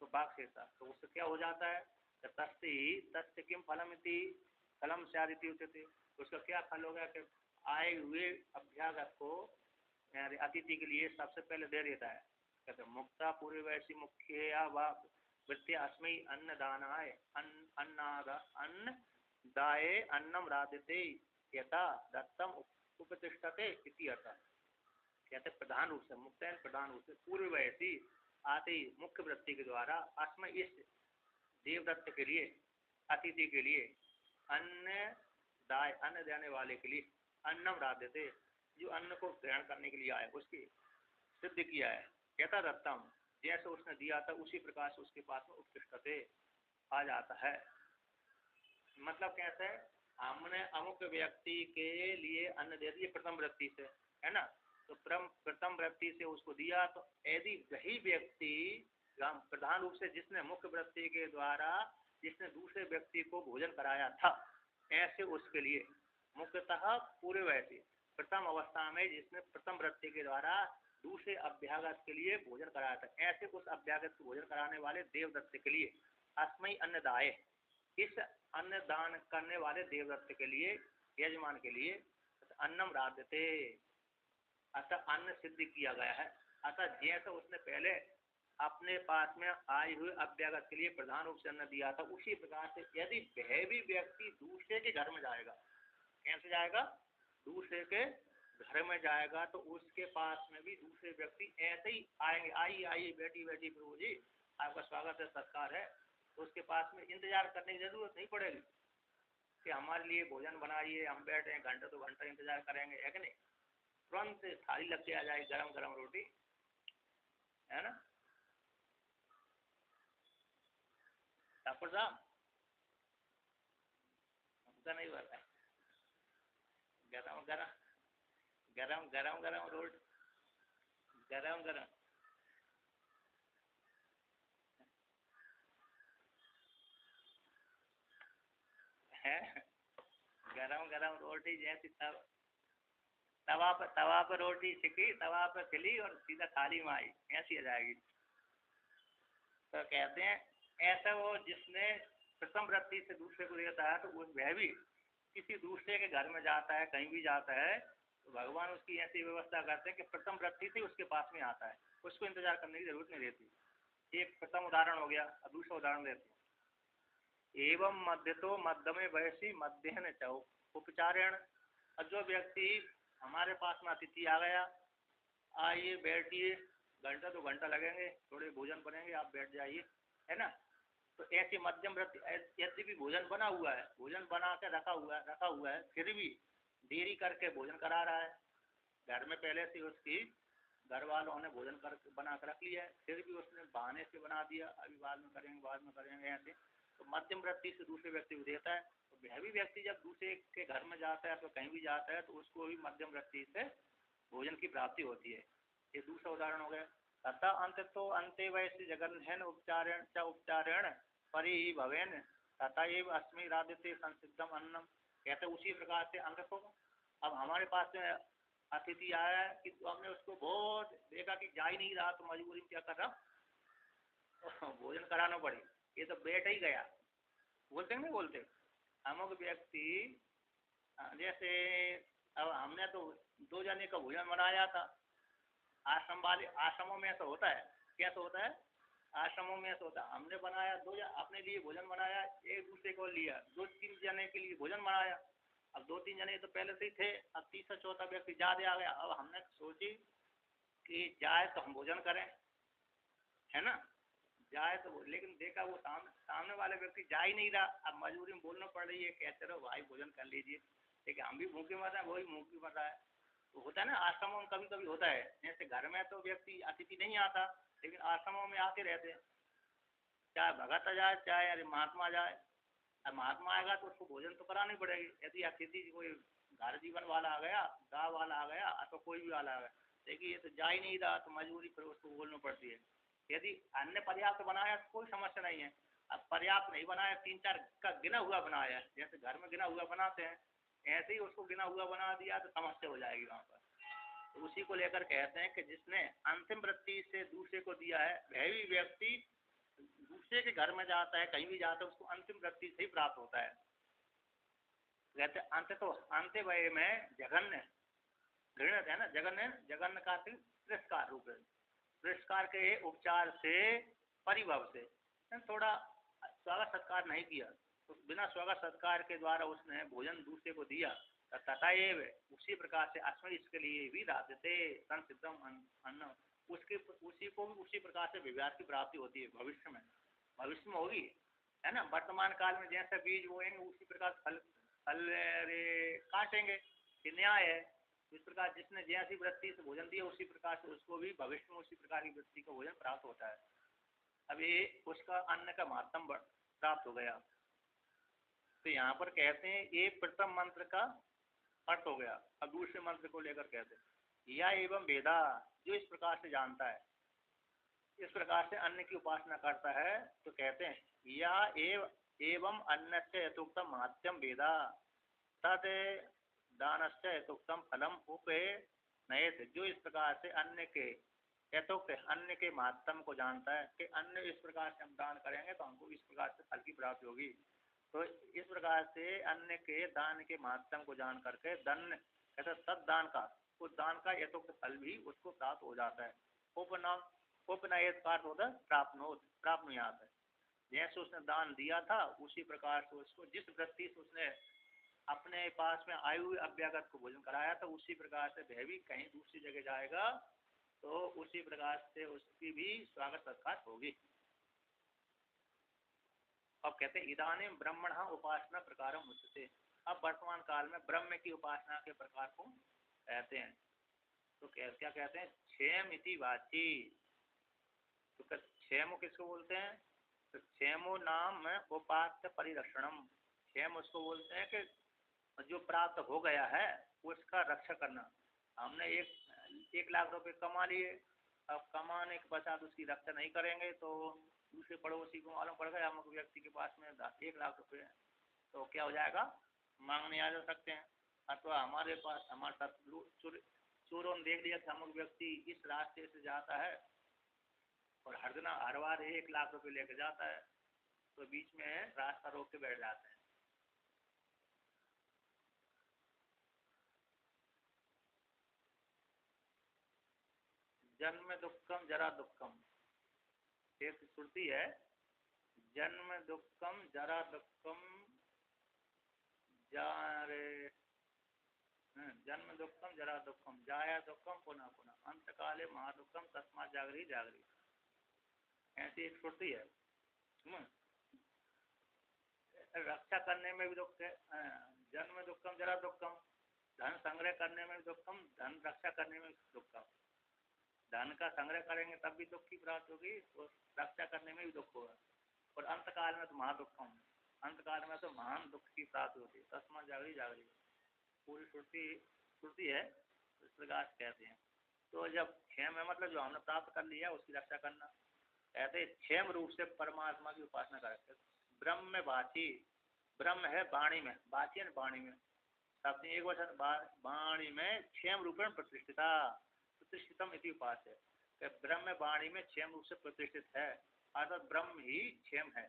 तो बाघ शेषा, तो उससे क्या हो जाता है? तस्य किम फलम इति फलम स्यादिति उच्यते, उसका क्या फल होगा कि आए हुए अभ्यागत को अतिथि के लिए सबसे पहले दे देता है। कहते मुक्ता पूर्व वैसी मुख्य या वृत्ति अस्मै अन्नदानाय अन्नदाये अन्नम राधते यथा दत्तम उपतिष्ठते इति अर्थ। कहते प्रधान रूप से मुक्तैन, प्रधान रूप से पूर्व वैसी आते मुख्य वृत्ति के द्वारा अस्मै इस देवदत्त के लिए, अतिथि के लिए, अन्न देने वाले के लिए अन्नम राधते, जो अन्न को ग्रहण करने के लिए आए उसकी सिद्ध किया है। यथा दत्तम, जैसे उसने दिया था उसी प्रकार से उसके पास में उत्कृष्टते आ जाता है। मतलब कैसे? हमने अमुक व्यक्ति के लिए अन्न दे दिए प्रथम वृत्ति से, है ना। तो प्रथम वृत्ति से उसको दिया, तो यदि वही व्यक्ति प्रधान रूप से जिसने मुख्य वृत्ति के द्वारा जिसने दूसरे व्यक्ति को भोजन कराया था, ऐसे उसके लिए मुख्यतः पूर्व वैसे प्रथम अवस्था में जिसने प्रथम वृत्ति के द्वारा दूसरे अभ्यागत के लिए भोजन कराया था, ऐसे उस अभ्यागत को भोजन कराने वाले देवदत्त के लिए अस्मै अन्नदाय, इस अन्नदान करने वाले देवदत्त के लिए, यजमान के लिए अन्नम राधते, अतः अन्न सिद्ध किया गया है। अतः जैसा उसने पहले अपने पास में आए हुए अभ्यागत के लिए प्रधान रूप से अन्न दिया था, उसी प्रकार से यदि वह भी व्यक्ति दूसरे के घर में जाएगा, कैसे जाएगा? दूसरे के घर में जाएगा तो उसके पास में भी दूसरे व्यक्ति ऐसे ही आएंगे, आइए आइए बैठी बैठी प्रभु जी आपका स्वागत है सत्कार है, तो उसके पास में इंतजार करने की जरूरत नहीं पड़ेगी कि हमारे लिए भोजन बनाइए, हम बैठे हैं घंटे 2 घंटा इंतजार करेंगे, है कि नहीं। तुरंत थाली लग के आ जाएगी गरम गरम रोटी, है ना। ठाकुर साहब हमका नहीं पता है, गरम गरम गरम गरम गरम रोटी, गरम गरम है, गरम गरम रोटी जैसी तवा पर रोटी सिकी, तवा पर खिली और सीधा थाली में आई, ऐसी आ जाएगी। तो कहते हैं ऐसा वो जिसने प्रथम वृत्ति से दूसरे को देता है, तो वह भी किसी दूसरे के घर में जाता है, कहीं भी जाता है, तो भगवान उसकी ऐसी व्यवस्था करते हैं कि प्रथम वृत्ति से उसके पास में आता है, उसको इंतजार करने की जरूरत नहीं रहती। एक प्रथम उदाहरण हो गया। अब दूसरा उदाहरण देते हैं। एवं मध्य तो मध्य में वैसी मध्य न उपचारण। जो व्यक्ति हमारे पास में अतिथि आ गया, आइए बैठिए, घंटा 2 घंटा लगेंगे, थोड़े भोजन बनेंगे, आप बैठ जाइए, है ना। तो ऐसी मध्यम वृत्ति, यदि भी भोजन बना हुआ है, भोजन बना के रखा हुआ है, फिर भी देरी करके भोजन करा रहा है, घर में पहले से उसकी घर वालों ने भोजन कर बना कर रख लिया है, फिर भी उसने बहाने से बना दिया, अभी बाद में करेंगे ऐसे, तो मध्यम वृत्ति से दूसरे व्यक्ति को देता है। तो वह भी व्यक्ति जब दूसरे के घर में जाता है तो कहीं भी जाता है, तो उसको भी मध्यम वृत्ति से भोजन की प्राप्ति होती है। ये दूसरा उदाहरण हो गया। तथा अंत तो अंत्य वैसे जगन्हन उपचारण च उपचारण परिभवेन तथा एव अस्मि राधते संसिद्धम अन्नम। कहते उसी प्रकार से अंत को, अब हमारे पास में अतिथि आया है कि तो हमने उसको बहुत देखा कि जा ही नहीं रहा, तो मजबूरी में क्या कर रहा, भोजन कराना पड़े, ये तो बैठ ही गया। बोलते नहीं बोलते अमुक व्यक्ति, जैसे अब हमने तो 2 जने का भोजन बनाया था, आश्रमों में ऐसा होता है, कैसा होता है, आश्रमों में ऐसा होता है, हमने बनाया अपने लिए भोजन बनाया, एक दूसरे को लिया, 2-3 जने के लिए भोजन बनाया। अब 2-3 जने तो पहले से ही थे, अब तीसरा चौथा व्यक्ति ज्यादा आ गया। अब हमने सोची कि जाए तो हम भोजन करें, है ना, जाए तो, लेकिन देखा वो सामने वाले व्यक्ति जा ही नहीं रहा। अब मजबूरी में बोलना पड़ रही है, कहते रहो भाई भोजन कर लीजिए, लेकिन हम भी भूखे मर रहे हैं, वो भी भूखे मर रहा है। तो होता है ना, आश्रमों में कभी कभी होता है, जैसे घर में तो व्यक्ति अतिथि नहीं आता, लेकिन आश्रमों में आते रहते हैं, चाहे भगत जाए चाहे अरे महात्मा जाए। अब महात्मा आएगा तो उसको भोजन तो करानी पड़ेगी। यदि अतिथि कोई घर जीवन वाला आ गया, गाँव वाला आ गया, अथवा कोई भी वाला आ गया, देखिए ये तो जा ही नहीं रहा, तो मजबूरी फिर उसको बोलना पड़ती है। यदि अन्य पर्याप्त बनाया तो कोई समस्या नहीं है। अब पर्याप्त नहीं बनाया, 3-4 का गिना हुआ बनाया, जैसे घर में गिना हुआ बनाते हैं, ऐसे ही उसको गिना हुआ बना दिया तो समस्या हो जाएगी वहाँ पर। तो उसी को लेकर कहते हैं कि जिसने अंतिम वृत्ति से दूसरे को दिया है, वह भी व्यक्ति दूसरे के घर में जाता है, कहीं भी जाता है, उसको अंतिम वृत्ति से ही प्राप्त होता है। कहते अंत तो अंत्य वय में जघन्य घृणित है ना, जघन्य, जघन्य का तिरस्कार रूप है, तिरस्कार के उपचार से, परिभव से, थोड़ा स्वागत सत्कार नहीं किया, तो बिना स्वागत सत्कार के द्वारा उसने भोजन दूसरे को दिया, तथा एव उसी प्रकार से अस्मि इसके लिए भी राधते संसिद्धम अन्न, उसके उसी को भी उसी प्रकार से विवाह की प्राप्ति होती है भविष्य में होगी, है ना। वर्तमान काल में जैसा बीज बोएंगे उसी प्रकार फल फल काटेंगे, ये न्याय है। इस प्रकार जिसने जैसी वृत्ति से भोजन दिया उसी प्रकार से उसको भी भविष्य में उसी प्रकार की वृत्ति का भोजन प्राप्त होता है। अब ये उसका अन्न का महत्व प्राप्त हो गया। तो यहाँ पर कहते हैं ये प्रथम मंत्र का अर्थ हो गया। अब दूसरे मंत्र को लेकर कहते हैं या एवं वेदा, जो इस प्रकार से जानता है, इस प्रकार से अन्न की उपासना करता है, तो कहते हैं या एवं अन्न से यथोक्तम महत्यम वेदा तद दानस्य यथोक्तम फलम उपे नयत, जो इस प्रकार से अन्न के यथोक्त अन्न के महत्तम को जानता है कि अन्न इस प्रकार से हम दान करेंगे तो हमको इस प्रकार से फल की प्राप्ति होगी, तो इस प्रकार से अन्न के दान के महत्तम को जान करके धन कहते तद दान का, उस दान का यथोक्त फल भी उसको प्राप्त हो जाता है। उपनयत का अर्थ होता है प्राप्नुयात है, जैसे उसने दान दिया था उसी प्रकार से उसको जिस वृत्ति से उसने अपने पास में आयु हुए अभ्यागत को भोजन कराया, तो उसी प्रकार से वह भी कहीं दूसरी जगह जाएगा तो उसी प्रकार से उसकी भी स्वागत सत्कार होगी। अब कहते हैं इदानीं ब्रह्मण उपासना प्रकार मुच्यते। अब वर्तमान काल में ब्रह्म की उपासना के प्रकार को कहते हैं। तो क्या कहते हैं? क्षेम इति वाची। तो क्षेम किसको बोलते हैं? तो क्षेमो नाम उपास्य परिरक्षणम। क्षेम उसको बोलते हैं कि जो प्राप्त हो गया है उसका रक्षा करना। हमने 1 लाख रुपए कमा लिए, अब कमाने के पश्चात उसकी रक्षा नहीं करेंगे तो दूसरे पड़ोसी को मालूम पड़ गया अमुक व्यक्ति के पास में 1 लाख रुपए है, तो क्या हो जाएगा? मांगने आ जा सकते हैं। अथवा हमारे पास हमारे साथ चोरों ने देख लिया कि अमुक व्यक्ति इस रास्ते से जाता है और हर बार 1 लाख रुपए लेकर जाता है, तो बीच में रास्ता रोक के बैठ जाते हैं। जन्म दुक्कम जरा दुक्कम, एक श्रुति है, जन्म दुक्कम जरा दुक्कम जन्म दुक्कम जरा दुक्कम जाया दुक्कम पुनः पुनः अंत काले महादुक्कम तस्मा जागरी जागरी, ऐसी एक श्रुति है। रक्षा करने में भी दुख है, जन्म दुक्कम जरा दुक्कम, धन संग्रह करने में भी दुक्कम, धन रक्षा करने में दुक्कम। धन का संग्रह करेंगे तब भी दुख की प्राप्ति होगी और रक्षा करने में भी दुख होगा, और अंत काल में तो महादुक्कम, अंत काल में तो महान दुख की प्राप्ति होती है। तस्मा जागरी जागरी पूरी श्रुति है, इस प्रकार कहते हैं। तो जब क्षेम है मतलब जो हमने प्राप्त कर लिया उसकी रक्षा करना। कहते क्षेम रूप से परमात्मा की उपासना करते। ब्रह्म में वाची, ब्रह्म है वाणी में, वाची है वाणी में, शब्द एक वचन वाणी में क्षेम रूप में प्रतिष्ठिता, प्रतिष्ठितम इति उपास्य। ब्रह्म वाणी में क्षेम रूप से प्रतिष्ठित है, अर्थात ब्रह्म ही क्षेम है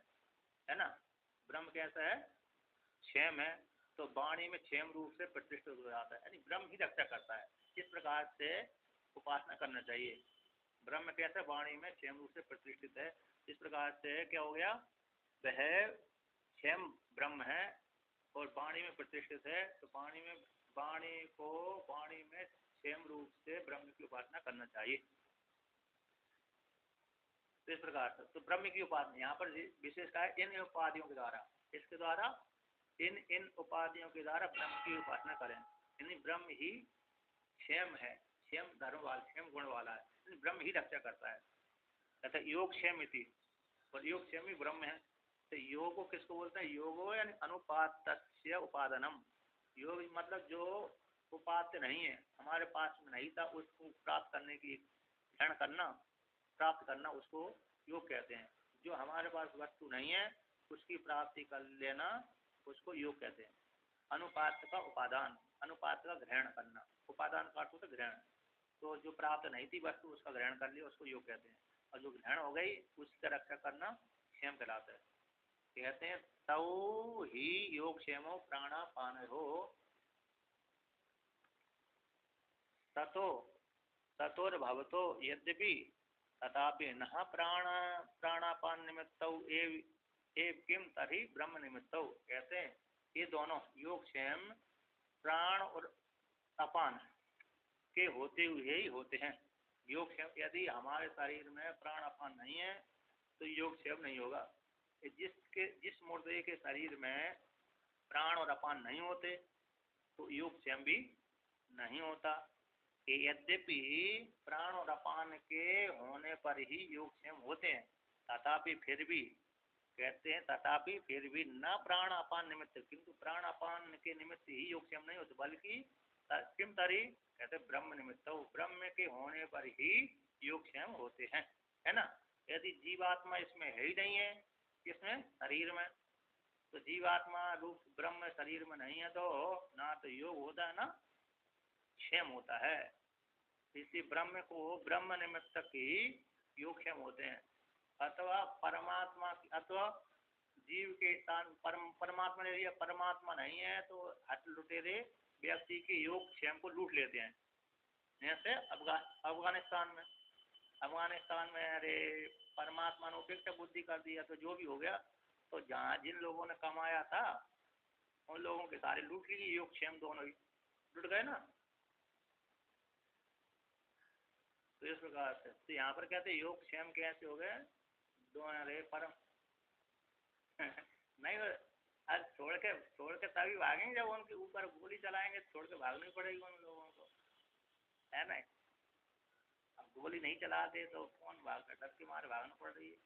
ना। ब्रह्म कैसा है? क्षेम है, तो वाणी में क्षेम रूप से प्रतिष्ठित हो जाता है, यानी ब्रह्म ही रक्षा करता है। इस प्रकार से उपासना करना चाहिए। ब्रह्म कैसे? वाणी में क्षेम रूप से प्रतिष्ठित है। इस प्रकार से क्या हो गया? वह क्षेम ब्रह्म है और वाणी में प्रतिष्ठित है, तो वाणी में क्षेम रूप से ब्रह्म की उपासना करना चाहिए। तो इस प्रकार से तो ब्रह्म की उपासना यहाँ पर विशेष है इन उपाधियों के द्वारा, इसके द्वारा इन उपाधियों के द्वारा ब्रह्म की उपासना करें। यानी ब्रह्म ही क्षेम है, क्षेम धर्म वाला, क्षेम गुण वाला है, ब्रह्म ही रक्षा करता है। कहता योग क्षेम इति, और योग क्षेम ही ब्रह्म है। तो योग को किसको बोलते हैं? योगो यानी अनुपात्य उपादानम। योग मतलब जो उपात्य नहीं है, हमारे पास में नहीं था, उसको प्राप्त करने की ग्रहण करना, प्राप्त करना, उसको योग कहते हैं। जो हमारे पास वस्तु नहीं है उसकी प्राप्ति कर लेना, उसको योग कहते हैं। अनुपात का उपादान, अनुपात का ग्रहण करना, उपादान का अर्थ होता है ग्रहण। तो जो प्राप्त नहीं थी वस्तु उसका ग्रहण कर लिया, उसको योग कहते हैं, और जो ग्रहण हो गई उसका रक्षा करना क्षेम कहलाता है। कहते हैं तौ ही योग क्षेमो प्राणापान हो ततो ततोर भवतो यद्यपि तथापि न प्राणापान निमित्तौ एव किम तरी ब्रह्म निमित्तौ। कहते हैं ये दोनों योग क्षेम प्राण और अपान के होते हुए ही होते हैं। योग क्षेम यदि हमारे शरीर में प्राण अपान नहीं है तो योग क्षेम नहीं होगा। जिस मुर्दे के शरीर में प्राण और अपान नहीं होते तो योग क्षेम भी नहीं होता। यद्यपि प्राण और अपान के होने पर ही योग क्षेम होते हैं, तथापि फिर भी कहते हैं तथापि फिर भी न प्राण अपान निमित्त, किंतु प्राण अपान के निमित्त ही योग क्षेम नहीं होते, बल्कि किम तरी कहते ब्रह्म निमित्त, ब्रह्म के होने पर ही योग क्षेम होते हैं, है ना। यदि जीवात्मा इसमें है ही नहीं है, किसमें? शरीर में, तो जीवात्मा रूप ब्रह्म शरीर में नहीं है तो ना तो योग होता है ना क्षेम होता है। इसी ब्रह्म को ब्रह्म निमित्त ही योग क्षेम होते हैं। अथवा परमात्मा अथवा जीव के स्थान परमात्मा ले लिया, परमात्मा नहीं है तो हट लुटेरे व्यक्ति के योग क्षेम को लूट लेते हैं। जैसे अफगानिस्तान में अरे परमात्मा ने उपयुक्त बुद्धि कर दिया तो जो भी हो गया, तो जहाँ जिन लोगों ने कमाया था उन लोगों के सारे लूट लिए, योगक्षेम दोनों ही लुट गए ना। तो इस प्रकार से तो यहाँ पर कहते योगक्षेम कैसे हो गए, दोनों रे परम नहीं आज छोड़ के तभी भागेंगे जब उनके ऊपर गोली चलाएंगे, छोड़ के भागनी पड़ेगी उन लोगों को, है ना। अब गोली नहीं चलाते तो कौन भाग, डर के मारे भागना पड़ रही है।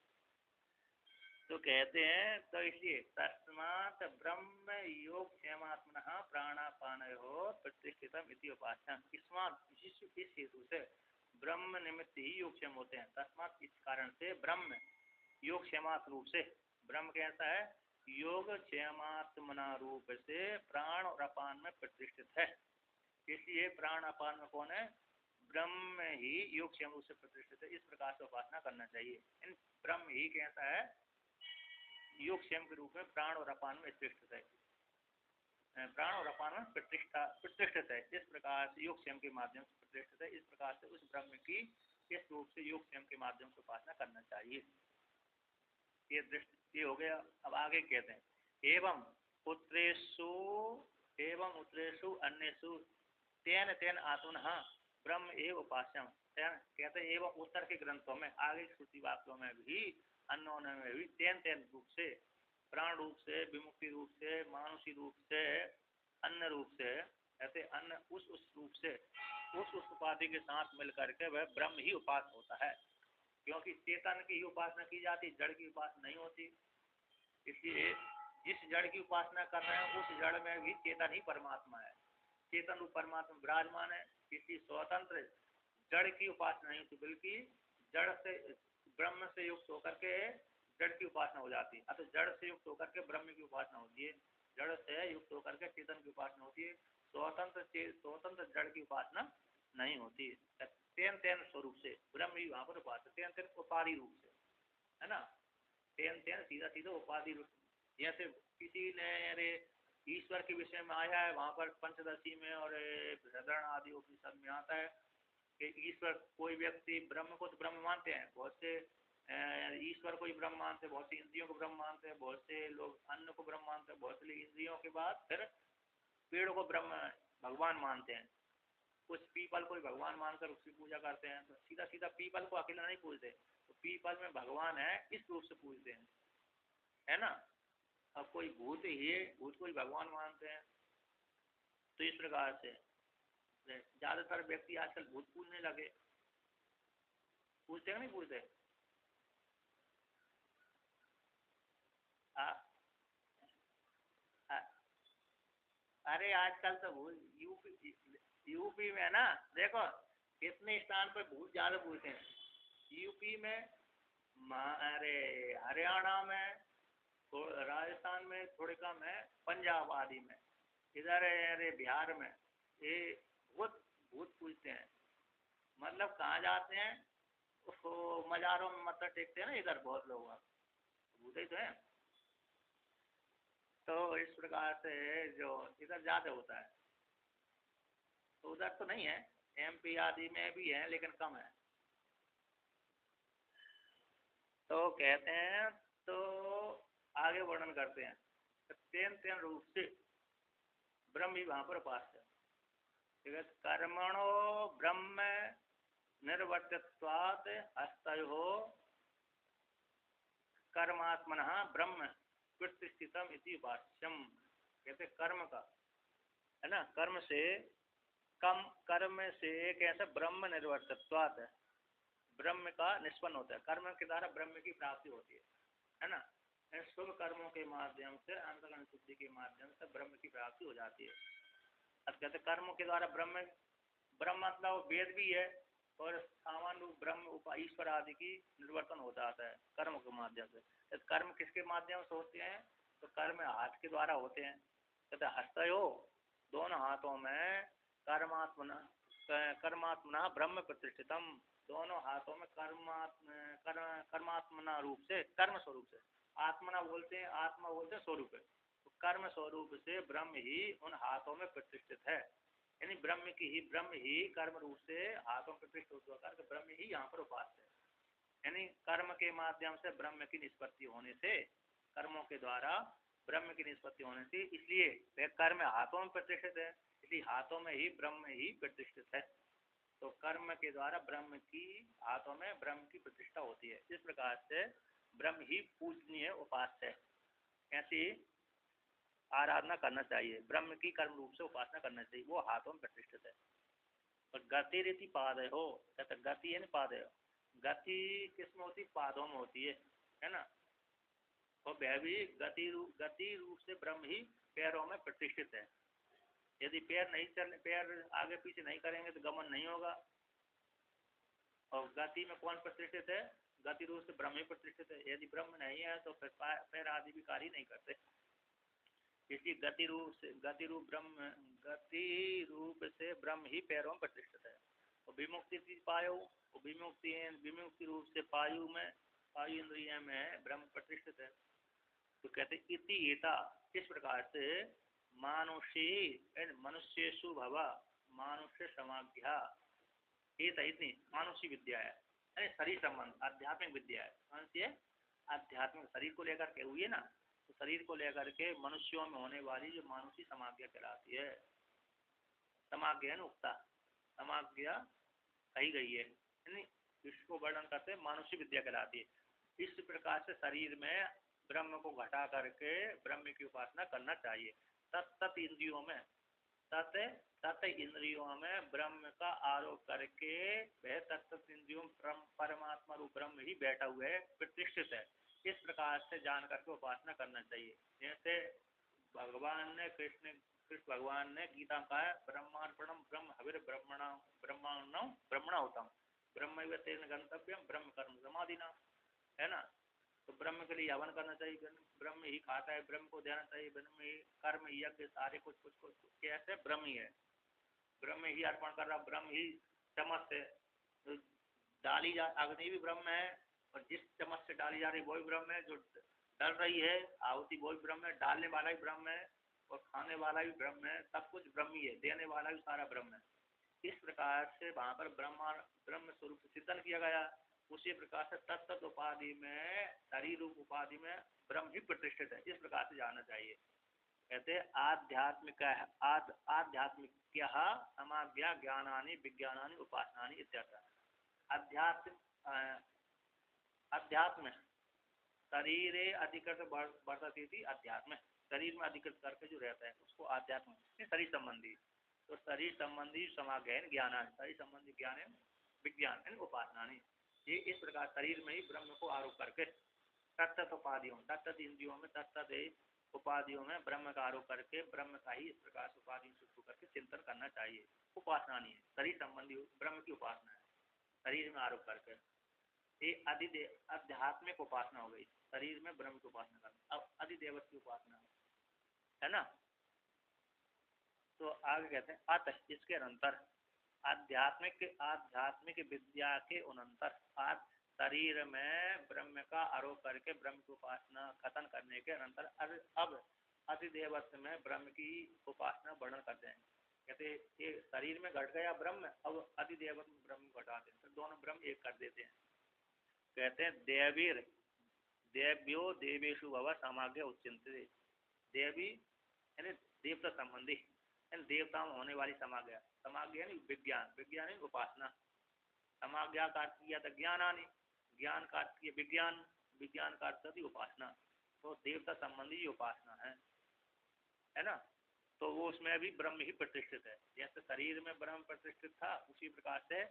तो कहते हैं तो इसलिए तस्मात् ब्रह्म योग क्षेमात्मन प्राणापानयो प्रतिष्ठितम इति उपास्यम, इस हेतु से ब्रह्म निमित्त ही योग क्षेम होते हैं। तस्मात् इस कारण से ब्रह्म योग क्षेमात् रूप से, ब्रह्म कैसा है, योग क्षेमात्मना रूप से प्राण और अपान में प्रतिष्ठित है। इसलिए प्राण अपान में कौन है, ब्रह्म ही योग क्षेम रूप से प्रतिष्ठित है। इस प्रकार से उपासना करना चाहिए। इन ब्रह्म ही कैसा है, योग क्षेम के रूप में प्राण और अपान में प्रतिष्ठित है, प्राण और अपान में प्रतिष्ठित है। इस प्रकार से योग क्षेम के माध्यम से प्रतिष्ठित है। इस प्रकार से उस ब्रह्म की इस रूप से योग क्षेम के माध्यम से उपासना करना चाहिए। ये दृष्टि हो गया। अब आगे कहते हैं एवं उत्तरेषु अन्येषु तेन तेन आत्मनः ब्रह्म एव उपास्यम। कहते हैं एवं उत्तर के ग्रंथों में, आगे श्रुति वाक्यों में भी, अन्यों में भी तेन तेन रूप से, प्राण रूप से, विमुक्ति रूप से, मानुषी रूप से, अन्य रूप से, ऐसे अन्य उस रूप से, उस उपाधि के साथ मिलकर के वह ब्रह्म ही उपास होता है। क्योंकि चेतन की ही उपासना की जाती, जड़ की उपासना नहीं होती। इसलिए जिस जड़ की उपासना कर रहे हैं उस जड़ में भी चेतन ही परमात्मा है, चेतन रूप परमात्मा विराजमान है। इसलिए स्वतंत्र जड़ की उपासना नहीं होती, बल्कि जड़ से ब्रह्म से युक्त होकर के जड़ की उपासना हो जाती है। अतः जड़ से युक्त होकर के ब्रह्म की उपासना होती है, जड़ से युक्त होकर के चेतन की उपासना होती है। स्वतंत्र जड़ की उपासना नहीं होती। तेन तेन स्वरूप से ब्रह्म ही वहां पर उपासना, तेन तेन उपाधि रूप से, है ना। तेन तेन सीधा सीधा उपाधि रूप, जैसे किसी ने अरे ईश्वर के विषय में आया है, वहां पर पंचदशी में और हृदय आदि उपनिषद में आता है कि ईश्वर, कोई व्यक्ति ब्रह्म को तो ब्रह्म मानते हैं, बहुत से ईश्वर को ही ब्रह्म मानते हैं, बहुत से इंद्रियों को ब्रह्म मानते हैं, बहुत से लोग अन्न को ब्रह्म मानते हैं, बहुत से इंद्रियों के बाद फिर पेड़ को ब्रह्म भगवान मानते हैं। कुछ पीपल को भगवान मानकर उसकी पूजा करते हैं। तो सीधा सीधा पीपल को अकेला नहीं पूजते, तो पीपल में भगवान है इस रूप से पूजते हैं, है ना। अब कोई भूत ही है, भूत को ही भगवान मानते हैं। तो इस प्रकार से ज्यादातर व्यक्ति आजकल भूत पूजने लगे, पूजते हैं नहीं पूजते। अरे आजकल तो भूत यूपी में ना, देखो कितने स्थान पर भूत ज्यादा पूजते हैं। यूपी में, अरे हरियाणा में, राजस्थान में थोड़े कम है, पंजाब आदि में, इधर अरे बिहार में ये बहुत भूत पूजते हैं। मतलब कहाँ जाते हैं, उसको मजारों में मत्था टेकते हैं ना, इधर बहुत लोग भूत ही तो है। तो इस प्रकार से जो इधर ज्यादा होता है, तो उधर तो नहीं है, एमपी आदि में भी है लेकिन कम है। तो कहते हैं, तो आगे वर्णन करते हैं, तेन तेन रूप से ब्रह्म ही वहां पर उपास है। ठीक है, कर्मणो ब्रह्म निर्वर्तित्वात् हस्तयो कर्मात्मनः ब्रह्म प्रतिष्ठितम इति भाष्यम। कहते कर्म का, है ना, कर्म से कैसे ब्रह्म निर्वर्तित्वात्, ब्रह्म का निष्पन्न होता है, कर्म के द्वारा ब्रह्म की प्राप्ति होती है ना। शुभ कर्मों के माध्यम से, अंतःकरण शुद्धि के माध्यम से ब्रह्म की प्राप्ति हो जाती है। अब कहते कर्मों के द्वारा ब्रह्म मतलब वेद भी है, और सामान्य रूप ब्रह्म ईश्वर आदि की निर्वर्तन हो जाता है कर्म के माध्यम से। तो कर्म किसके माध्यम से होते हैं, तो कर्म हाथ के द्वारा होते हैं। कहते हस्तयो, दोनों हाथों में कर्मात्मना ब्रह्म प्रतिष्ठितम, दोनों हाथों में कर्मात्मना रूप से, कर्म स्वरूप से, आत्मना बोलते हैं, आत्मा बोलते हैं स्वरूप है, तो कर्म स्वरूप से ब्रह्म ही उन हाथों में प्रतिष्ठित है। यानी ब्रह्म ही कर्म रूप से हाथों में प्रतिष्ठित होकर ब्रह्म ही यहाँ पर उपास्य है। यानी कर्म के माध्यम से ब्रह्म की निष्पत्ति होने से, कर्मों के द्वारा ब्रह्म की निष्पत्ति होने से, इसलिए वह कर्म हाथों में प्रतिष्ठित है, इसलिए हाथों में ही ब्रह्म ही प्रतिष्ठित है। तो कर्म के द्वारा ब्रह्म की, हाथों में ब्रह्म की प्रतिष्ठा होती है। इस प्रकार से ब्रह्म ही पूजनीय उपास्य है, ऐसी आराधना करना चाहिए, ब्रह्म की कर्म रूप से उपासना करना चाहिए, वो हाथों में प्रतिष्ठित है। और गति रीति पादय हो, कहते गति है ना पादय, गति किसमें होती, पादों में होती है ना। और वह भी गति रूप से ब्रह्म ही पैरों में प्रतिष्ठित है। यदि पैर नहीं चलने, पैर आगे पीछे नहीं करेंगे तो गमन नहीं होगा। और गति में कौन प्रतिष्ठित है, गति रूप से ब्रह्म ही प्रतिष्ठित है। यदि ब्रह्म नहीं है तो फिर पैर आदि भी कार्य नहीं करते। इसलिए गति रूप से ब्रह्म ही पैरों में प्रतिष्ठित है। और विमुक्ति पायो, विमुक्ति रूप से पायु में, पायु इंद्रिय में ब्रह्म प्रतिष्ठित है। तो कहते इति एता, इस प्रकार से मनुष्येषु भव मानुष्य समाध्या, इतनी मानुषी विद्या है, शरीर संबंध आध्यात्मिक विद्या है। कौन सी है, आध्यात्मिक, शरीर को लेकर के हुई है ना, तो शरीर को लेकर के मनुष्यों में होने वाली जो मानुषी समाज्ञा कहलाती है। समाज्ञा उक्ता, समाज्ञा कही गई है, इसको वर्णन करते मानुषी विद्या कहलाती है। इस प्रकार से शरीर में ब्रह्म को घटा करके ब्रह्म की उपासना करना चाहिए। तत्त इंद्रियों में, तत् इंद्रियों में ब्रह्म का आरोप करके वह तत्त इंद्रियों परमात्मा रूप ब्रह्म ही बैठा हुआ है, प्रतिष्ठित है। इस प्रकार से जान करके उपासना करना चाहिए। जैसे भगवान ने कृष्ण भगवान ने गीता का है, ब्रह्मार्पणम ब्रह्म हविर ब्रह्मांडम ब्रह्मणाहुतम ब्रह्म तेन गंतव्यम ब्रह्म कर्म समाधिना, है ना। तो ब्रह्म के लिए हवन करना चाहिए, ब्रह्म ही खाता है, ब्रह्म को देना चाहिए, ब्रह्म ही कर्म यज्ञ सारे कुछ कैसे ब्रह्म ही है, ब्रह्म ही अर्पण कर रहा, ब्रह्म ही चमच से डाली जा, अग्नि भी ब्रह्म है, और जिस चमच से डाली जा रही वही ब्रह्म है, जो डल रही है आहुति वही ब्रह्म है, डालने वाला भी ब्रह्म है, और खाने वाला भी ब्रह्म है, सब कुछ ब्रह्म ही है, देने वाला भी सारा ब्रह्म है। इस प्रकार से वहां पर ब्रह्म स्वरूप चिंतन किया गया। उसी प्रकार से तत्त उपाधि में, शरीर रूप उपाधि में ब्रह्म ही प्रतिष्ठित है। इस प्रकार से जानना चाहिए। कहते आध्यात्मिक आध्यात्मिक समाज्ञा ज्ञानानि विज्ञानानि उपासनानि इत्यर्थ। अध्यात्म शरीर अधिकृत वर्तते थी, अध्यात्म शरीर में अधिकृत करके जो रहता है उसको आध्यात्म, शरीर संबंधी। तो शरीर संबंधी समाज्ञा ज्ञान, शरीर संबंधी ज्ञान है विज्ञान उपासना। ये इस प्रकार शरीर में ही ब्रह्म को आरोप करके तत्त उपाधियों, तत्त इंद्रियों में, तत्त उपाधियों में ब्रह्म का आरोप करके ब्रह्म का ही इस प्रकार से उपाधियों से करके चिंतन करना चाहिए। उपासना नहीं है, शरीर संबंधी ब्रह्म की उपासना है, शरीर में आरोप करके। ये आध्यात्मिक उपासना हो गई, शरीर में ब्रह्म की उपासना करना। अब अधिदेवत की उपासना है ना। तो आगे कहते हैं अतः, इसके अनंतर आध्यात्मिक विद्या के अनंतर, शरीर में ब्रह्म का आरोप करके ब्रह्म की उपासना कथन करने के अनंतर अब अधिदेवत में ब्रह्म की उपासना वर्णन करते हैं। कहते ये शरीर में घट गया ब्रह्म, अब अधिदेवत में ब्रह्म घटा देते हैं, दोनों ब्रह्म एक कर देते हैं। कहते हैं देव्यो देवेशु भव समाज्ञ उच्चिन्ते। देवी यानी देवता संबंधी, देवताओं में होने वाली समाज्ञा, समाज्ञा यानी विज्ञान, विज्ञान यानी उपासना। समाज्ञा का अर्थ किया था ज्ञानानि, ज्ञान का अर्थ किया विज्ञान, विज्ञान का अर्थ थी उपासना। तो देवता संबंधी उपासना है ना। तो वो उसमें भी ब्रह्म ही प्रतिष्ठित है। जैसे शरीर में ब्रह्म प्रतिष्ठित था, उसी प्रकार से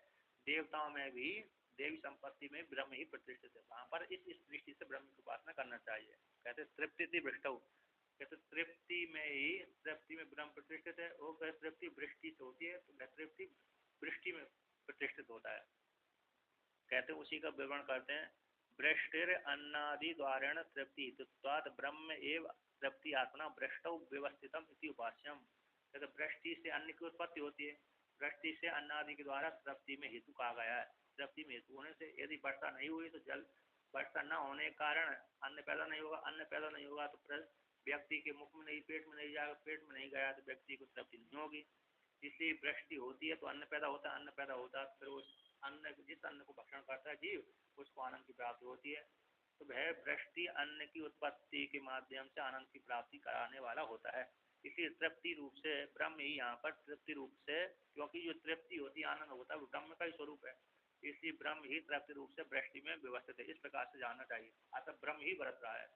देवताओं में भी, देवी संपत्ति में ब्रह्म ही प्रतिष्ठित है। वहां पर इस दृष्टि से ब्रह्म की उपासना करना चाहिए। कहते तृप्ति वृष्टौ, कहते तृप्ति में ब्रह्म प्रतिष्ठित है। वो तृप्ति वृष्टि से होती है, तो तृप्ति वृष्टि में प्रतिष्ठित होता है। कहते उसी का विवरण करते हैं। वृष्टिर अन्नादि द्वारेण तृप्ति हेतुत्वात् ब्रह्म एव तृप्ति आत्मा वृष्टौ व्यवस्थितम इति उपास्यम। कहते वृष्टि से अन्न की उत्पत्ति होती है, वृष्टि से अन्नादि के द्वारा तृप्ति में हेतु कहा गया है। तृप्ति में हेतु होने से, यदि वर्षा नहीं हुई तो जल, वर्षा न होने के कारण अन्न पैदा नहीं होगा, अन्न पैदा नहीं होगा तो व्यक्ति के मुख में नहीं, पेट में नहीं जाएगा, पेट में नहीं गया तो व्यक्ति को तृप्ति नहीं होगी। इसलिए वृष्टि होती है तो अन्न पैदा होता है, अन्न पैदा होता है फिर उस अन्न, जिस अन्न को भक्षण करता है जीव, उसको आनंद की प्राप्ति होती है। तो वह वृष्टि अन्न की उत्पत्ति के माध्यम से आनंद की प्राप्ति कराने वाला होता है। इसलिए तृप्ति रूप से ब्रह्म ही यहाँ पर तृप्ति रूप से, क्योंकि जो तृप्ति होती है आनंद होता है वो ब्रह्म का ही स्वरूप है, इसलिए ब्रह्म ही तृप्ति रूप से वृष्टि में व्यवस्थित है। इस प्रकार से जानना चाहिए। अतः ब्रह्म ही बरस रहा है,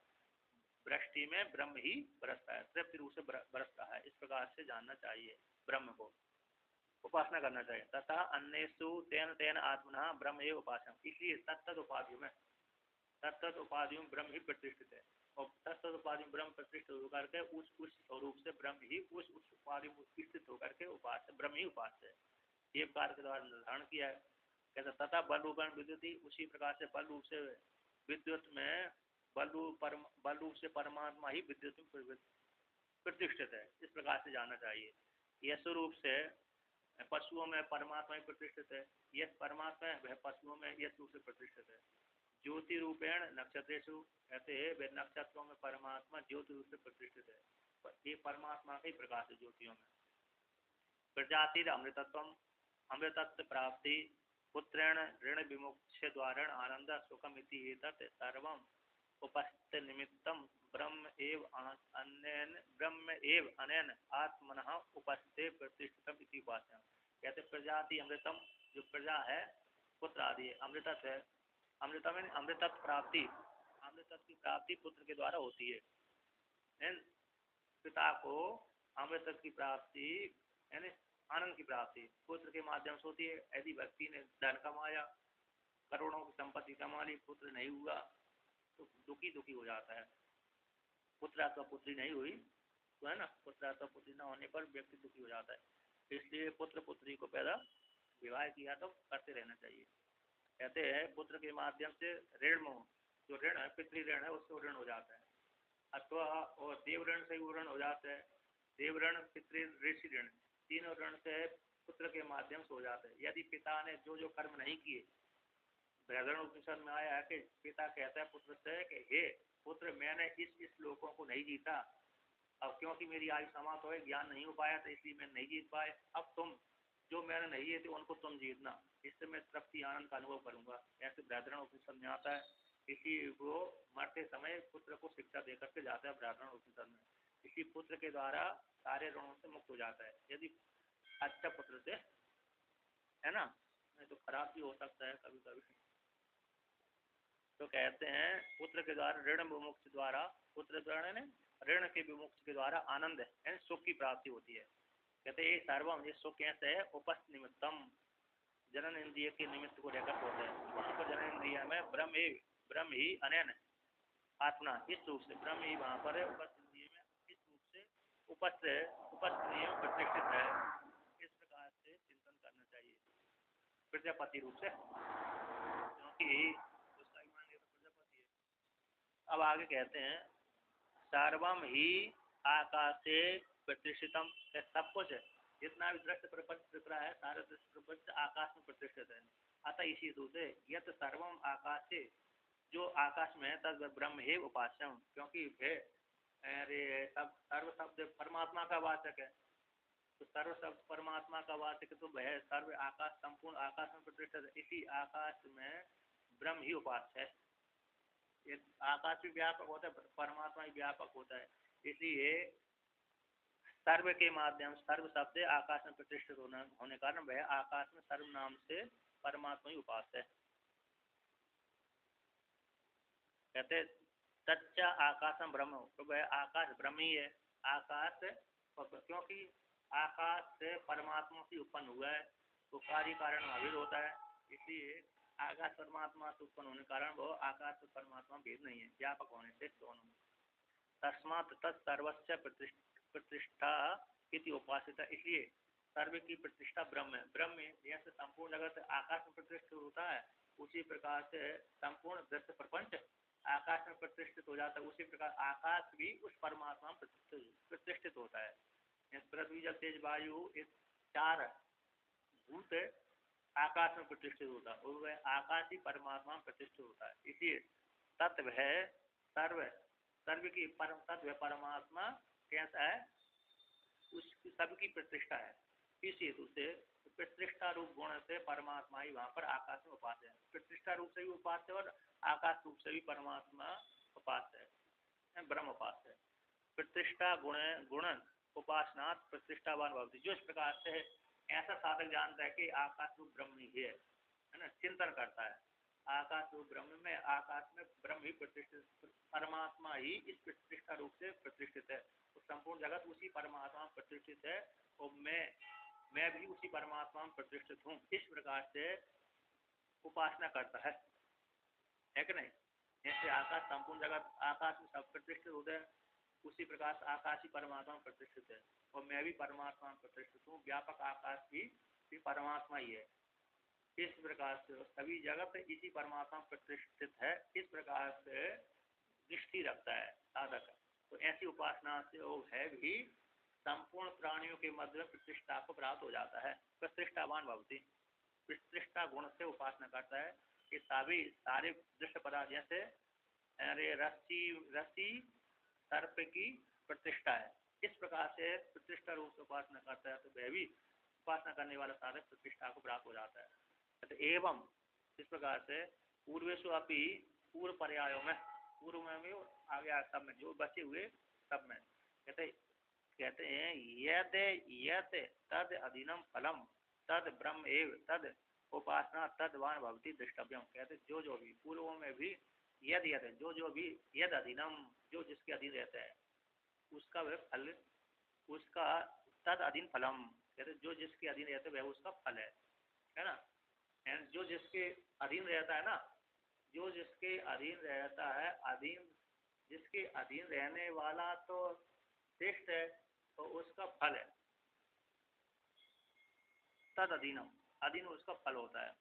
वृष्टि में ब्रह्म ही बरसता है, तृप्ति रूप से बरस रहा है। इस प्रकार से जानना चाहिए, ब्रह्म को उपासना करना चाहिए। तथा अन्येषु तेन तेन आत्मना ब्रह्म एव उपासना, इसलिए तत्त उपाधियों में, तत्त उपाधियों में ब्रह्म ही प्रतिष्ठित है, और तत्त उपाधि ब्रह्म प्रतिष्ठित होकर के उस स्वरूप से ब्रह्म ही उस उपाधि में स्थित होकर के उपास्य, ब्रह्म ही उपास्य है। ये कार्य के द्वारा निर्धारण किया है। कहते तथा बल रूपण विद्युत, उसी प्रकार से बल रूप से विद्युत में बल रूप से परमात्मा ही विद्युत में प्रतिष्ठित है। इस प्रकार से जानना चाहिए। यह स्वरूप से पशुओं में परमात्मा ही प्रतिष्ठित है, यह परमात्मा है वह पशुओं में यह रूप से प्रतिष्ठित है। ज्योति रूपेण नक्षत्रेषु, कहते हैं वे नक्षत्रों में परमात्मा ज्योति रूप से प्रतिष्ठित है, ये परमात्मा का ही प्रकाश है ज्योतियों में। प्रजाति अमृतत्व, अमृतत्व प्राप्ति पुत्रेण ऋण विमुक्ष द्वारा आनंद सुखम इति एतत् सर्वम् उपस्थित निमित्तम ब्रह्म एव अनेन आत्मनः उपस्थित प्रतिष्ठितम इति उपास्यते। कहते प्रजाति अमृतम, जो प्रजा है पुत्र आदि अमृतत्व है, अमृतम अमृतत्व प्राप्ति, अमृतत्व की प्राप्ति पुत्र के द्वारा होती है। पिता को अमृतत्व की प्राप्ति यानी आनंद की प्राप्ति पुत्र के माध्यम से होती है। यदि व्यक्ति ने धन कमाया, करोड़ों की संपत्ति कमा ली, पुत्र नहीं हुआ तो दुखी हो जाता है। पुत्र अथवा पुत्री नहीं हुई तो है ना, पुत्र अथवा पुत्री न होने पर व्यक्ति दुखी हो जाता है। इसलिए पुत्र पुत्री को पैदा विवाह किया तो करते रहना चाहिए। कहते हैं पुत्र के माध्यम से ऋण मोह, जो ऋण है पितृ ऋण है उससे ऋण हो जाता है, अथवा और देव ऋण से ऋण हो जाता है। देव ऋण, पितृ, ऋषि ऋण, तीनों ऋण से पुत्र के माध्यम से हो जाता है। यदि पिता ने जो जो कर्म नहीं किए, बृहदारण्यक उपनिषद में आया है कि पिता कहता है पुत्र से कि हे पुत्र, मैंने इस लोगों को नहीं जीता, अब क्योंकि मेरी आयु समाप्त हो, ज्ञान नहीं हो पाया था इसलिए मैं नहीं जीत पाए, अब तुम जो मैंने नहीं जीते उनको तुम जीतना, इससे मैं तृप्ति आनंद का अनुभव करूंगा। ऐसे बृहदारण्यक उपनिषद में आता है। इसी वो मरते समय पुत्र को शिक्षा देकर के जाता है बृहदारण्यक उपनिषद में। इसी पुत्र के द्वारा सारे ऋणों से मुक्त हो जाता है, यदि अच्छा पुत्र से, है ना, नहीं तो खराब भी हो सकता है कभी कभी। तो कहते हैं पुत्र के द्वारा ऋण विमुक्ति द्वारा, पुत्र द्वारा ने ऋण के विमुक्ति के द्वारा आनंद है सुख की प्राप्ति होती है। कहते हैं ये सर्वम, ये सुख कैसे है, उपस्थ निमित्तम, जनन इंद्रिय के निमित्त को लेकर होता है। वहाँ पर जनन इंद्रिय में ब्रह्म ही अनैन आत्मा, इस रूप से ब्रह्म ही वहाँ पर है, उपस्थ इंद्रिय में इस रूप से उपस्थ इंद्रिय में प्रतिष्ठित है। इस प्रकार से चिंतन करना चाहिए प्रजापति रूप से, क्योंकि उसका ईमान ये तो प्रजापति है। अब आगे कहते हैं सर्वम ही आकाशे प्रतिष्ठितम, सब कुछ है जितना भी दृश्य प्रपंच दिख रहा है सारा दृश्य प्रपंच आकाश में प्रतिष्ठित है। अतः इसी सूत्र यत सर्वम आकाश से, जो आकाश में है तद ब्रह्म है उपास्यम, क्योंकि अरे सब सर्व शब्द परमात्मा का वाचक है, तो सर्व शब्द परमात्मा का वाचक तो वह सर्व आकाश संपूर्ण आकाश में प्रतिष्ठित है। इसी आकाश में ब्रह्म ही उपास्य है। आकाश भी व्यापक होता है, परमात्मा ही व्यापक होता है, इसलिए सर्व के माध्यम सर्व शब्द आकाश में प्रतिष्ठित होने कारण वह आकाश में सर्व नाम से परमात्मा ही उपास्य है। कहते सच्चा आकाश में ब्रह्म, तो वह आकाश ब्रह्म ही है। आकाश क्योंकि आकाश से परमात्मा से उत्पन्न हुआ है तो कार्य कारण अभिन्न होता है, इसलिए आकाश परमात्मा से उत्पन्न होने कारण वो आकाश से परमात्मा भेद नहीं है, व्यापक होने से दोनों। तस्मात् तत्सर्वस्य प्रतिष्ठा इति उपासिता, इसलिए सर्व की प्रतिष्ठा ब्रह्म है। ब्रह्म जैसे संपूर्ण जगत आकाश में प्रतिष्ठित होता है, उसी प्रकार से संपूर्ण दृश्य प्रपंच आकाश में प्रतिष्ठित हो जाता है। उसी प्रकार आकाश भी उस परमात्मा में प्रतिष्ठित होता है। पृथ्वी जल तेज वायु इस चार भूत आकाश में प्रतिष्ठित होता है, और वह आकाश ही परमात्मा में प्रतिष्ठित होता है। इसलिए तत्व है सर्व की परम तत्व परमात्मा कैसा है, उसकी सबकी प्रतिष्ठा है। इस हेतु से प्रतिष्ठा रूप गुण से परमात्मा ही वहां पर आकाश में उपास्य है। प्रतिष्ठा रूप से भी उपास्य और आकाश रूप से भी परमात्मा उपास्य है, ब्रह्म उपास्य है। प्रतिष्ठा गुण गुण उपासना प्रतिष्ठावान भवति। जो इस प्रकार से ऐसा साधक जानता है कि आकाश रूप ब्रह्म ही है ना, चिंतन करता है आकाश रूप ब्रह्म में, आकाश में ब्रह्म ही प्रतिष्ठित, परमात्मा ही इस प्रतिष्ठा रूप से प्रतिष्ठित है, तो संपूर्ण जगत उसी परमात्मा में प्रतिष्ठित है और मैं भी उसी परमात्मा में प्रतिष्ठित हूँ, इस प्रकार से उपासना करता है कि नहीं। जैसे आकाश संपूर्ण जगत आकाश में सब प्रतिष्ठित होते हैं, उसी प्रकार से आकाश ही परमात्मा में प्रतिष्ठित है और मैं भी परमात्मा में प्रतिष्ठित हूँ, व्यापक आकाश भी परमात्मा ही है। इस प्रकार से सभी जगत इसी परमात्मा में प्रतिष्ठित है, इस प्रकार से दृष्टि रखता है साधक। तो ऐसी उपासना से वो है भी संपूर्ण प्राणियों के मध्य में प्रतिष्ठा को प्राप्त हो जाता है। प्रतिष्ठावान भवति, प्रतिष्ठा गुण से उपासना करता है कि सभी सारे दृश्य पदार्थ जैसे अरे रस्सी सर्प की प्रतिष्ठा है, इस प्रकार से प्रतिष्ठा रूप से उपासना करता है, तो वह भी उपासना करने वाला साधक प्रतिष्ठा को प्राप्त हो जाता है। तो एवं इस प्रकार से पूर्वेशु अपनी पूर्व पर्यायों में, पूर्व में भी आगे सब में जो बचे हुए सब में कहते हैं यद यद तद अधीनम फलम तद ब्रह्म एव तद उपासना तदवान भवति दृष्टव्यम। कहते जो भी पूर्वों में भी यद जो भी यद अधीनम जो जिसके अधीन रहता है उसका वह फल, उसका तद अधीन फलम, कहते जो जिसके अधीन रहता है वह उसका फल है ना। एंड जो जिसके अधीन रहता है ना, जो जिसके अधीन रहता है, अधीन जिसके अधीन रहने वाला तो श्रेष्ठ है, तो उसका फल है तद अधीनम, अधीन उसका फल होता है।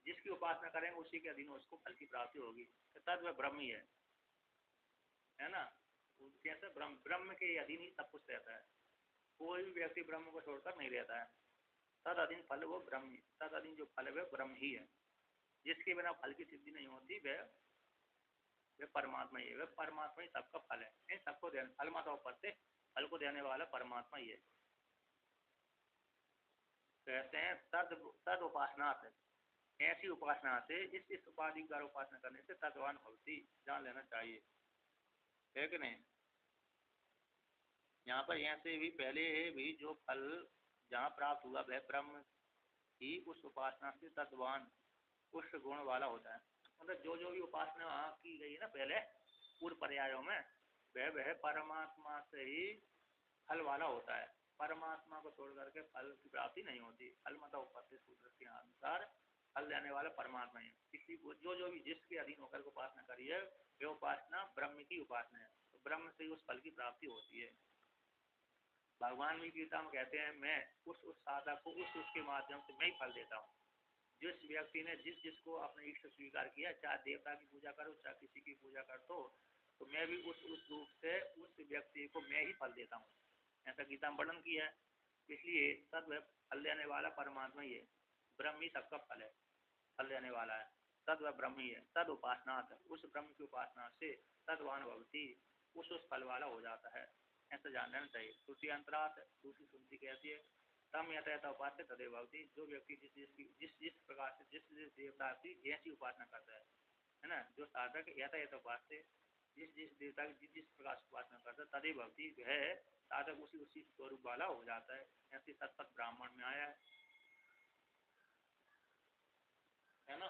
जिसकी उपासना करेंगे उसी के अधीन उसको फल की प्राप्ति होगी, तो तद वह ब्रह्म ही है ना। जैसे ब्रह्म के अधीन ही सब कुछ रहता है, कोई भी व्यक्ति ब्रह्म को छोड़कर नहीं रहता है। तद अधीन फल वो ब्रह्म, तद अधीन जो फल है वह ब्रह्म ही है। जिसके बिना फल की सिद्धि नहीं होती वह परमात्मा ही है, वह परमात्मा ही सबका फल है, सबको देने फल माता ऊपर से फल को देने वाला परमात्मा ही है। कहते हैं तद उपासना से, ऐसी उपासना से इस उपाधि का उपासना करने से तत्वान भवति, जान लेना चाहिए है कि नहीं। यहाँ पर यहाँ से भी पहले भी जो फल जहाँ प्राप्त हुआ वह ब्रह्म ही उस उपासना से तत्वान उस गुण वाला होता है। मतलब जो भी उपासना की गई है ना पहले पूर्व पर्यायों में, वह परमात्मा से ही फल वाला होता है, परमात्मा को छोड़ करके फल की प्राप्ति नहीं होती। फल मतलब उपस्थित सूत्र के अनुसार फल देने वाला परमात्मा है। किसी जो भी जिसके अधीन होकर उपासना करी है वह उपासना ब्रह्म की उपासना है, तो ब्रह्म से ही उस फल की प्राप्ति होती है। भगवान भी गीता में कहते हैं मैं उस साधक को उसके माध्यम से मैं ही फल देता हूँ। जिस व्यक्ति ने जिसको अपने इष्ट स्वीकार किया, चाहे देवता की पूजा करो चाहे किसी की पूजा कर तो मैं भी उस रूप से उस व्यक्ति को मैं ही फल देता हूँ, ऐसा गीता में वर्णन किया है। इसलिए तद वह फल देने वाला परमात्मा ही है, ब्रह्म ही सबका फल है, फल देने वाला है, तद वह ब्रह्म ही है। तद उपासना, उस ब्रह्म की उपासना से तदवान भवति, उस फल वाला हो जाता है, ऐसा जान लेना चाहिए। श्रुति अंतरात दूसरी श्रुति कहती है तम यथा उपास्य तदेव भवति, जो व्यक्ति जिस प्रकार से जिस देवता की जैसी उपासना करता है ना, जो साधक यथा उपास्य जिस देवता की जिस प्रकार से उपासना करता है तदेव भवति, वह साधक उसी स्वरूप वाला हो जाता है। ऐसे सतपथ ब्राह्मण में आया है ना।